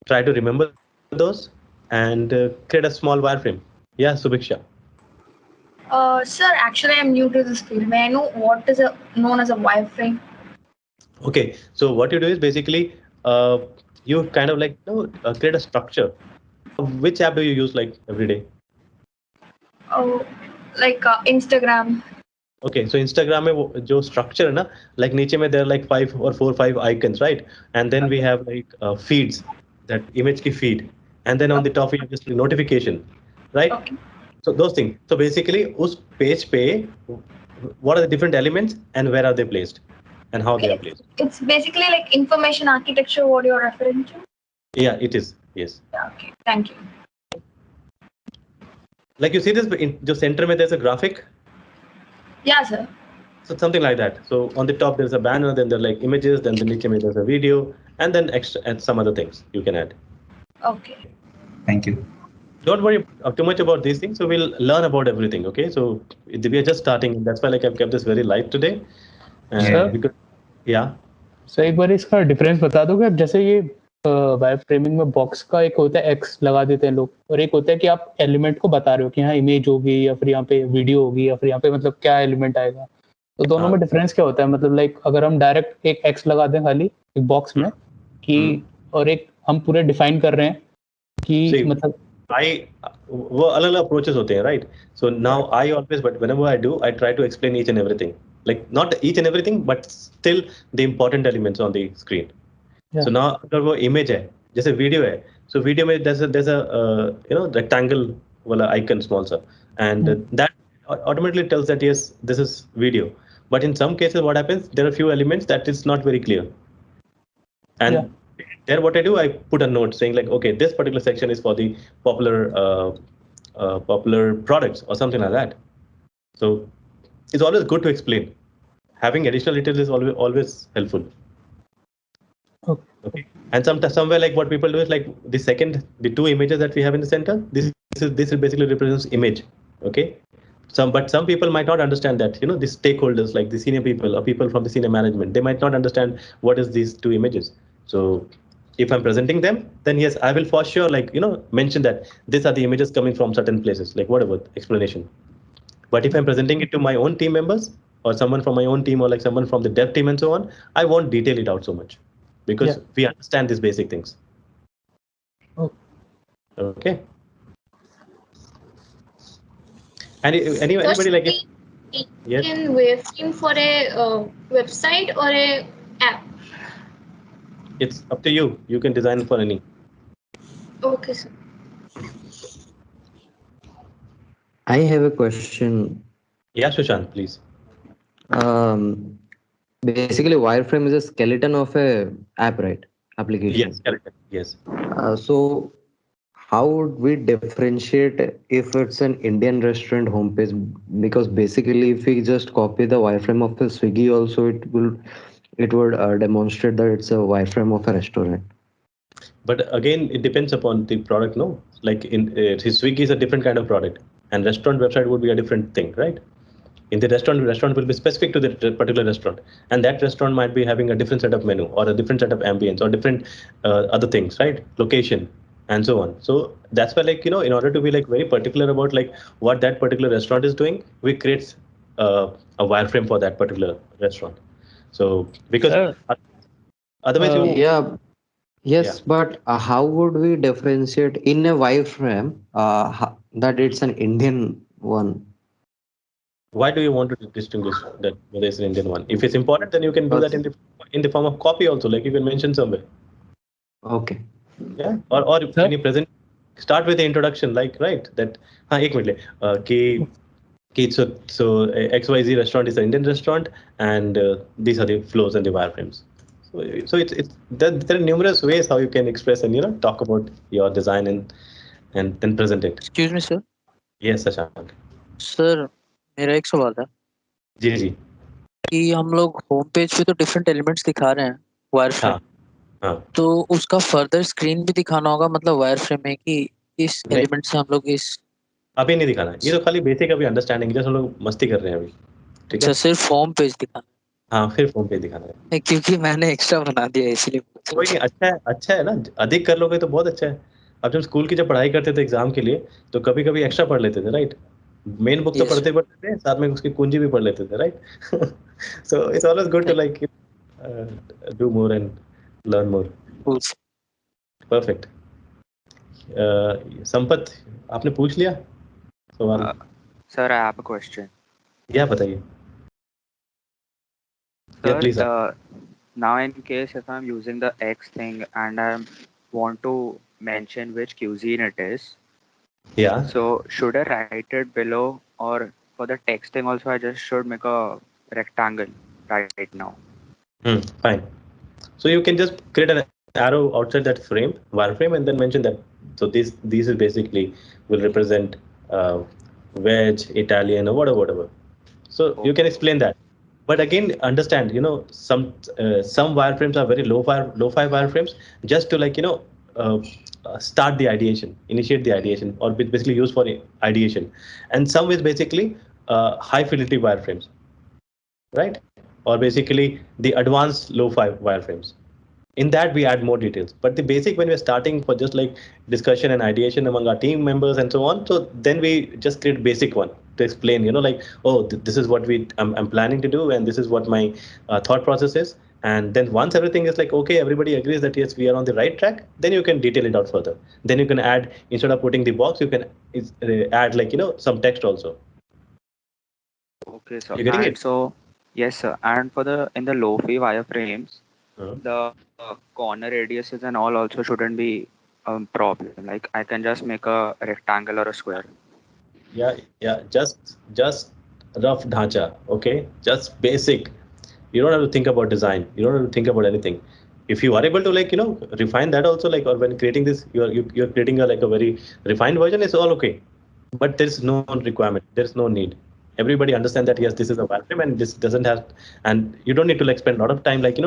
Try to remember those and create a small wireframe. Yeah, Subiksha. Sir, actually I'm new to this field. May I know what is known as a wireframe? Okay, so what you do is basically you kind of like create a structure. Which app do you use like every day? Oh, like Instagram. Okay, so Instagram में जो structure है ना, like नीचे में there are like 5 icons, right? And then we have like feeds, that image की feed, and then on the top we have just notification, right? Okay. So those things. So basically उस page पे what are the different elements and where are they placed and how they are placed? It's basically like information architecture, what you're referring to? Yeah, it is. Yes. Okay, thank you. Like you see this in the center में there's a graphic. Yeah, sir. So something like that. So on the top there's a banner, then there are like images, then the नीचे में there's a video, and then extra and some other things you can add. Okay. Thank you. Don't worry too much about these things. So we'll learn about everything. Okay. So we are just starting. That's why like I've kept this very light today. Because yeah. So एक बार इसका difference बता दोगे आप? जैसे ये wire framing में box का एक होता है एक्स लगा देते हैं लोग, और एक होता है कि आप एलिमेंट को बता रहे हो कि हाँ इमेज होगी या फिर यहाँ पे वीडियो होगी या फिर यहाँ पे मतलब क्या एलिमेंट आएगा. तो दोनों में डिफरेंस क्या होता है? मतलब लाइक अगर हम डायरेक्ट एक एक्स लगा दें खाली एक बॉक्स में कि और एक हम पूरे डिफाइन कर रहे हैं कि मतलब वो अलग-अलग अप्रोचेस होते हैं, right? So now I always but whenever I do I try to explain each and everything, like not each and everything but still the important elements on the screen. So now अगर वो image है जैसे video है, so video में there's a rectangle वाला icon small सा, and that automatically tells that yes this is video, but in some cases what happens, there are few elements that is not very clear, and there what I do, I put a note saying like okay this particular section is for the popular products or something like that. So it's always good to explain. Having additional details is always helpful. Okay. And somewhere like what people do is like the two images that we have in the center. This basically represents image. Okay. But some people might not understand that. The stakeholders like the senior people or people from the senior management, they might not understand what is these two images. So if I'm presenting them, then yes, I will for sure like mention that these are the images coming from certain places, like whatever explanation. But if I'm presenting it to my own team members or someone from my own team or like someone from the dev team and so on, I won't detail it out so much because we understand these basic things. Okay. Anybody like it? Yes. In wireframe for a website or a app? It's up to you. You can design for any. Okay, sir. I have a question. Yeah, Sushant, please. Basically, wireframe is a skeleton of a app, right? Application. Yes, skeleton. Yes. So, how would we differentiate if it's an Indian restaurant homepage? Because basically, if we just copy the wireframe of the Swiggy, also it would demonstrate that it's a wireframe of a restaurant. But again, it depends upon the product, no? Like in Swiggy is a different kind of product, and restaurant website would be a different thing, right? In the restaurant will be specific to the particular restaurant, and that restaurant might be having a different set of menu or a different set of ambience or different other things, right? Location and so on. So that's why, like, in order to be like very particular about like what that particular restaurant is doing, we create a wireframe for that particular restaurant. So because otherwise you Yeah. Yes, but how would we differentiate in a wireframe that it's an Indian one? why do you want to distinguish that whether it's an Indian one? If it's important, then you can do that in the form of copy also, like you can mention somewhere. Okay. Yeah. Or when you present, start with the introduction, like right that एक minute ले कि so XYZ restaurant is an Indian restaurant, and these are the flows and the wireframes. So it's there are numerous ways how you can express and talk about your design and then present it. Excuse me, sir. Yes, Shashank. Sir मेरा एक सवाल है जी जी कि हम लोग home page पे तो different elements दिखा रहे हैं वायर फ्रेम हाँ तो उसका फर्दर स्क्रीन भी दिखाना होगा मतलब वायर फ्रेम में कि इस नहीं। एलिमेंट से हम लोग इस अभी नहीं दिखाना है, ये तो खाली बेसिक अभी अंडरस्टैंडिंग जैसे हम लोग मस्ती कर रहे हैं अभी, ठीक है? अच्छा सिर्फ होम पेज दिखाना हाँ फिर फोन पे दिखाना है। क्योंकि मैंने एक्स्ट्रा बना दिया इसलिए कोई नहीं, अच्छा है ना, अधिक कर लोगे तो बहुत अच्छा है। अब जब स्कूल की जब पढ़ाई करते थे एग्जाम के लिए तो कभी कभी एक्स्ट्रा पढ़ लेते थे, राइट? मेन बुक तो Yes. पढ़ते थे, साथ में उसकी कुंजी भी पढ़ लेते थे, right? So it's always good to like do more and learn more. Perfect. Sampath, आपने पूछ लिया सवाल? Sir, I have a question. या बताइए। Sir, Yeah, please. now in case if I'm using the X thing and I want to mention which cuisine it is, Yeah. so should I write it below, or for the texting also I just should make a rectangle right now? Fine. So you can just create an arrow outside that frame, wireframe, and then mention that. So these is basically will represent veg, Italian, or whatever. So you can explain that. But again, understand, some wireframes are very low-fi wireframes, just to like start the ideation, initiate the ideation, or basically used for ideation. And some is basically high fidelity wireframes, right? Or basically the advanced low-fi wireframes. In that we add more details, but the basic when we're starting for just like discussion and ideation among our team members and so on, so then we just create basic one to explain, like, oh, this is what I'm planning to do, and this is what my thought process is. And then once everything is like, okay, everybody agrees that yes, we are on the right track, then you can detail it out further. Then you can add, instead of putting the box, you can add like, some text also. Okay, sir. You getting And it? so yes, sir. And for in the low-fi wireframes, the corner radiuses and all also shouldn't be a problem. Like I can just make a rectangle or a square. Yeah. Just rough dhacha, okay? Just basic. You don't have to think about design. You don't have to think about anything. If you are able to like refine that also, like, or when creating this, you're creating a very refined version, it's all okay. But there's no requirement. There's no need. Everybody understand that yes, this is a wireframe and this doesn't have, and you don't need to like spend a lot of time like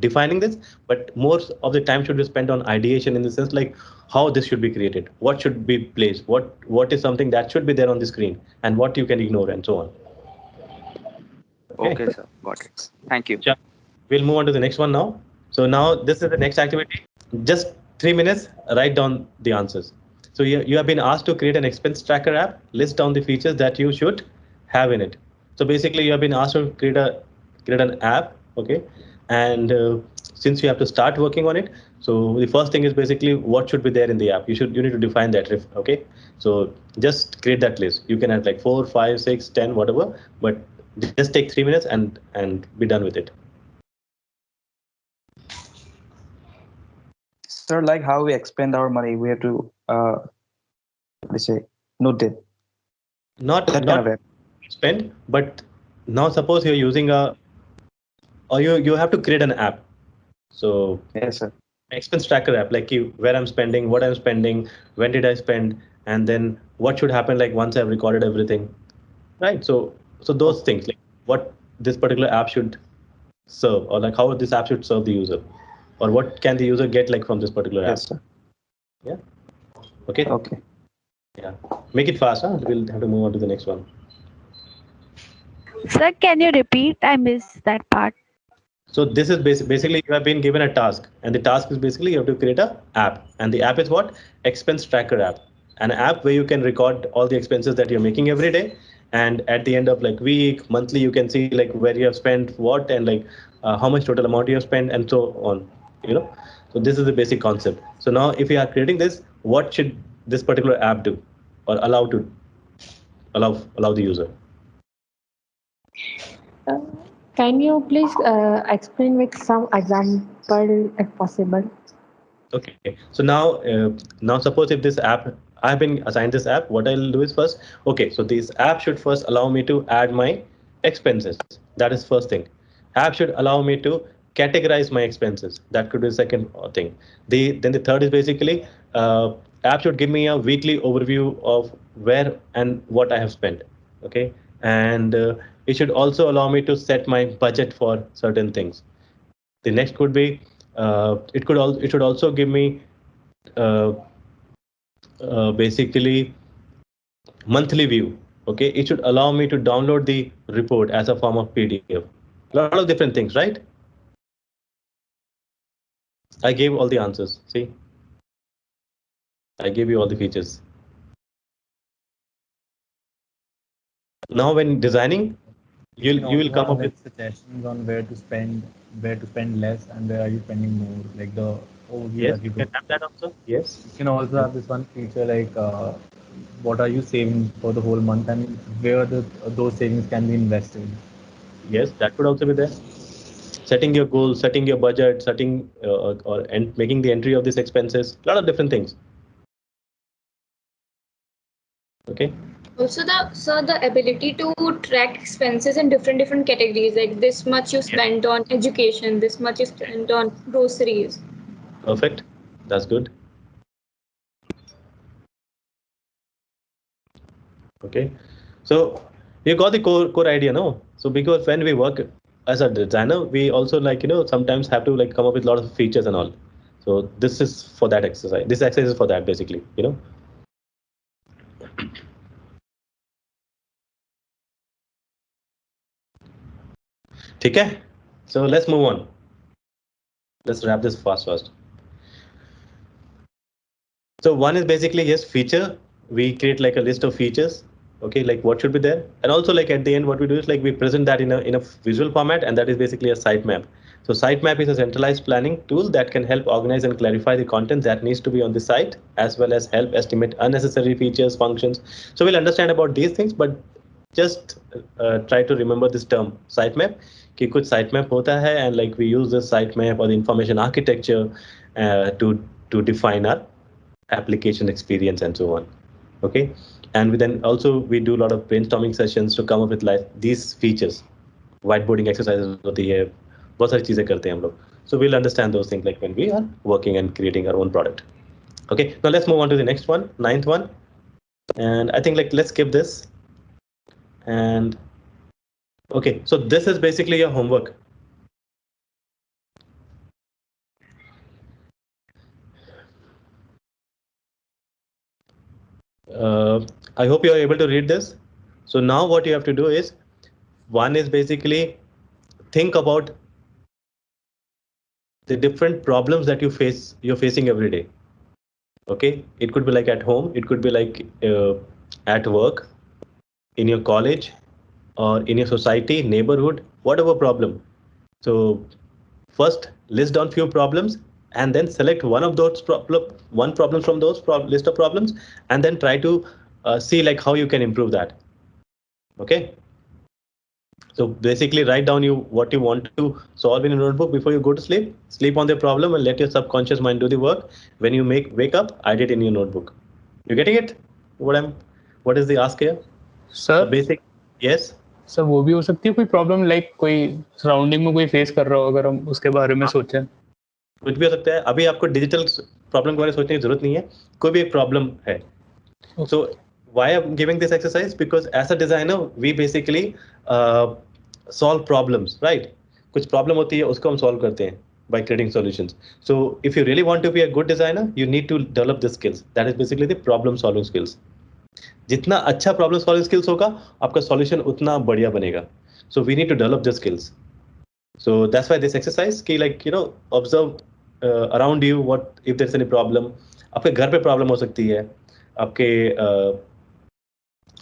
defining this, but more of the time should be spent on ideation, in the sense like how this should be created, what should be placed, what is something that should be there on the screen, and what you can ignore, and so on. Okay, sir. Got it. Thank you. We'll move on to the next one now. So now this is the next activity. Just 3 minutes, write down the answers. So you have been asked to create an expense tracker app, list down the features that you should have in it. So basically you have been asked to create an app, okay? And since you have to start working on it, so the first thing is basically what should be there in the app. You need to define that, okay? So just create that list. You can add like 4, 5, 6, 10, whatever, but just take 3 minutes and be done with it. Sir, like how we expend our money, we have to note it. Not spend, but now suppose you're using you have to create an app. So yes, sir. Expense tracker app, like where I'm spending, what I'm spending, when did I spend, and then what should happen like once I've recorded everything, right? So those things, like what this particular app should serve, or like how this app should serve the user. or what can the user get like from this particular app? Yes, sir. Yeah. Okay. Okay. Yeah. Make it fast, huh? We'll have to move on to the next one. Sir, can you repeat? I missed that part. So this is basically you have been given a task, and the task is basically you have to create a app, and the app is what? Expense tracker app, an app where you can record all the expenses that you're making every day, and at the end of like week, monthly, you can see like where you have spent what and like how much total amount you have spent and so on. You know, so this is the basic concept. So now if you are creating this, what should this particular app do or allow the user? Can you please explain with some example if possible? Okay, so now suppose if this app, I've been assigned this app, what I'll do is first, okay, so this app should first allow me to add my expenses. That is first thing. App should allow me to categorize my expenses. That could be the second thing. Then the third is basically app should give me a weekly overview of where and what I have spent. Okay, and it should also allow me to set my budget for certain things. The next could be it should also give me basically monthly view. Okay, it should allow me to download the report as a form of PDF. A lot of different things, right? I gave all the answers. See, I gave you all the features. Now, when designing, you will come up with suggestions on where to spend less and where are you spending more, like the overview. Yes, you can have that also. Yes, you can also have this one feature like what are you saving for the whole month and where those savings can be invested. Yes, that could also be there. Setting your goals, setting your budget, setting and making the entry of these expenses. A lot of different things. Okay. Also, the ability to track expenses in different categories, like this much you spent on education, this much you spent on groceries. Perfect. That's good. Okay. So you got the core idea, no? So because when we work as a designer, we also sometimes have to come up with a lot of features and all. So this is for that exercise. This exercise is for that basically, Okay, so let's move on. Let's wrap this fast. So one is basically yes, feature. We create like a list of features. Okay, like what should be there, and also like at the end, what we do is like we present that in a visual format, and that is basically a sitemap. So sitemap is a centralized planning tool that can help organize and clarify the content that needs to be on the site, as well as help estimate unnecessary features, functions. So we'll understand about these things, but just try to remember this term sitemap. कि कुछ sitemap होता है, and like we use the sitemap or the information architecture to define our application experience and so on. Okay, and then also we do a lot of brainstorming sessions to come up with like these features. Whiteboarding exercises होती है, बहुत सारी चीजें करते हैं हम लोग. So we'll understand those things like when we are working and creating our own product. Okay, now let's move on to the next one, 9th one, and I think like let's skip this. And okay, so this is basically your homework. I hope you are able to read this. So now what you have to do is, one is basically think about the different problems that you're facing every day. Okay, it could be like at home, it could be like at work, in your college, or in your society, neighborhood, whatever problem. So first list down few problems and then select one of those problem from those list of problems, and then try to see like how you can improve that. Okay. So basically write down what you want to solve in a notebook before you go to sleep. Sleep on the problem and let your subconscious mind do the work. When you wake up, write it in your notebook. You getting it? What is the ask here? Sir, the basic. Yes. Sir वो भी हो सकती है कोई problem like कोई surrounding में कोई face कर रहा हो अगर हम उसके बारे में सोचें. कुछ भी हो सकता है. अभी आपको डिजिटल प्रॉब्लम के बारे में सोचने की जरूरत नहीं है. कोई भी एक प्रॉब्लम है. So why I'm giving this exercise? Because as a designer, we basically solve problems, right? कुछ प्रॉब्लम होती है उसको हम सॉल्व करते हैं. by creating solutions. So if you really want to be a good designer, you need to develop the skills. That is basically the problem solving skills. जितना अच्छा problem solving skills होगा, आपका solution उतना बढ़िया बनेगा. So we need to develop the skills. So that's why this exercise कि like observe around you what if there's any problem. आपके घर पे problem हो सकती है, आपके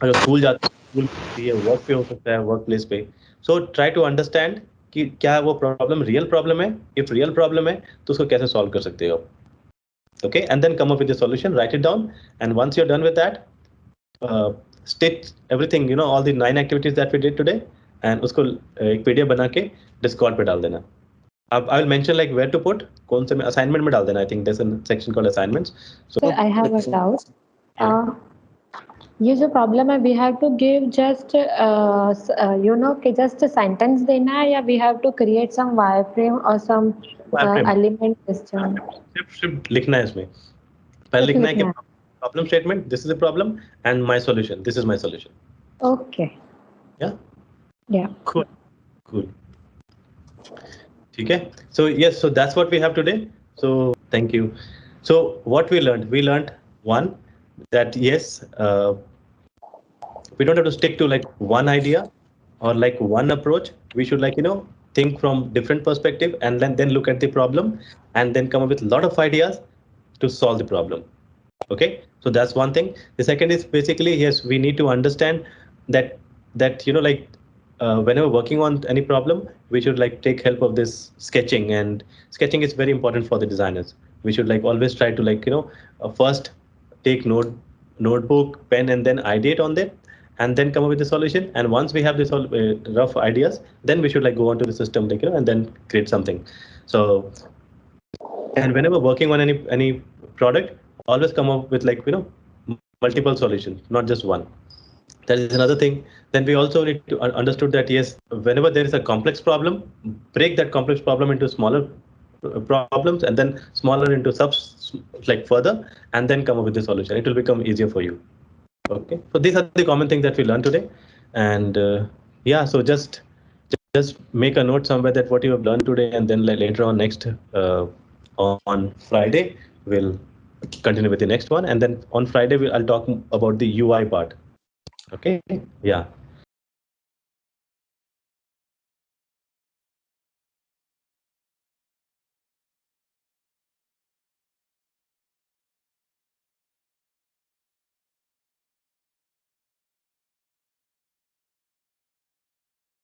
अगर स्कूल जाते स्कूल है, वर्क पे हो सकता है, वर्क प्लेस पे. So try to understand कि क्या वो प्रॉब्लम रियल प्रॉब्लम है. इफ रियल प्रॉब्लम है तो उसको कैसे सॉल्व कर सकते हो. Okay, and then come up with the solution, write it down, and once you're done with that, stitch everything, all the 9 activities that we did today, and उसको एक PDF बना के Discord पे डाल देना. I will mention like where to put, कौन से में assignment में डाल देना. I think there's a section called assignments. So I have a doubt. ये जो प्रॉब्लम है, we have to give just कि जस्ट सेंटेंस देना है, या we have to create some wireframe और सम एलिमेंट सिस्टम. सिर्फ लिखना है इसमें. पहले लिखना है कि problem statement, this is the problem and my solution, this is my solution. Okay. या cool. ठीक है. So yes, so that's what we have today. So thank you. So what we learned one, that yes, we don't have to stick to like one idea or like one approach. We should like think from different perspective, and then look at the problem and then come up with a lot of ideas to solve the problem. Okay, so that's one thing. The second is basically, yes, we need to understand that whenever working on any problem, we should like take help of this sketching, and sketching is very important for the designers. We should like always try to like first take notebook, pen, and then ideate on that, and then come up with the solution. And once we have this rough ideas, then we should like go on to the system, like and then create something. So, and whenever working on any product, always come up with like multiple solutions, not just one. That is another thing. Then we also need to understood that yes, whenever there is a complex problem, break that complex problem into smaller problems, and then smaller into like further, and then come up with the solution. It will become easier for you. Okay, so these are the common things that we learned today. And yeah, so just make a note somewhere that what you have learned today, and then later on next on Friday we'll continue with the next one, and then on Friday I'll talk about the UI part. Okay, yeah.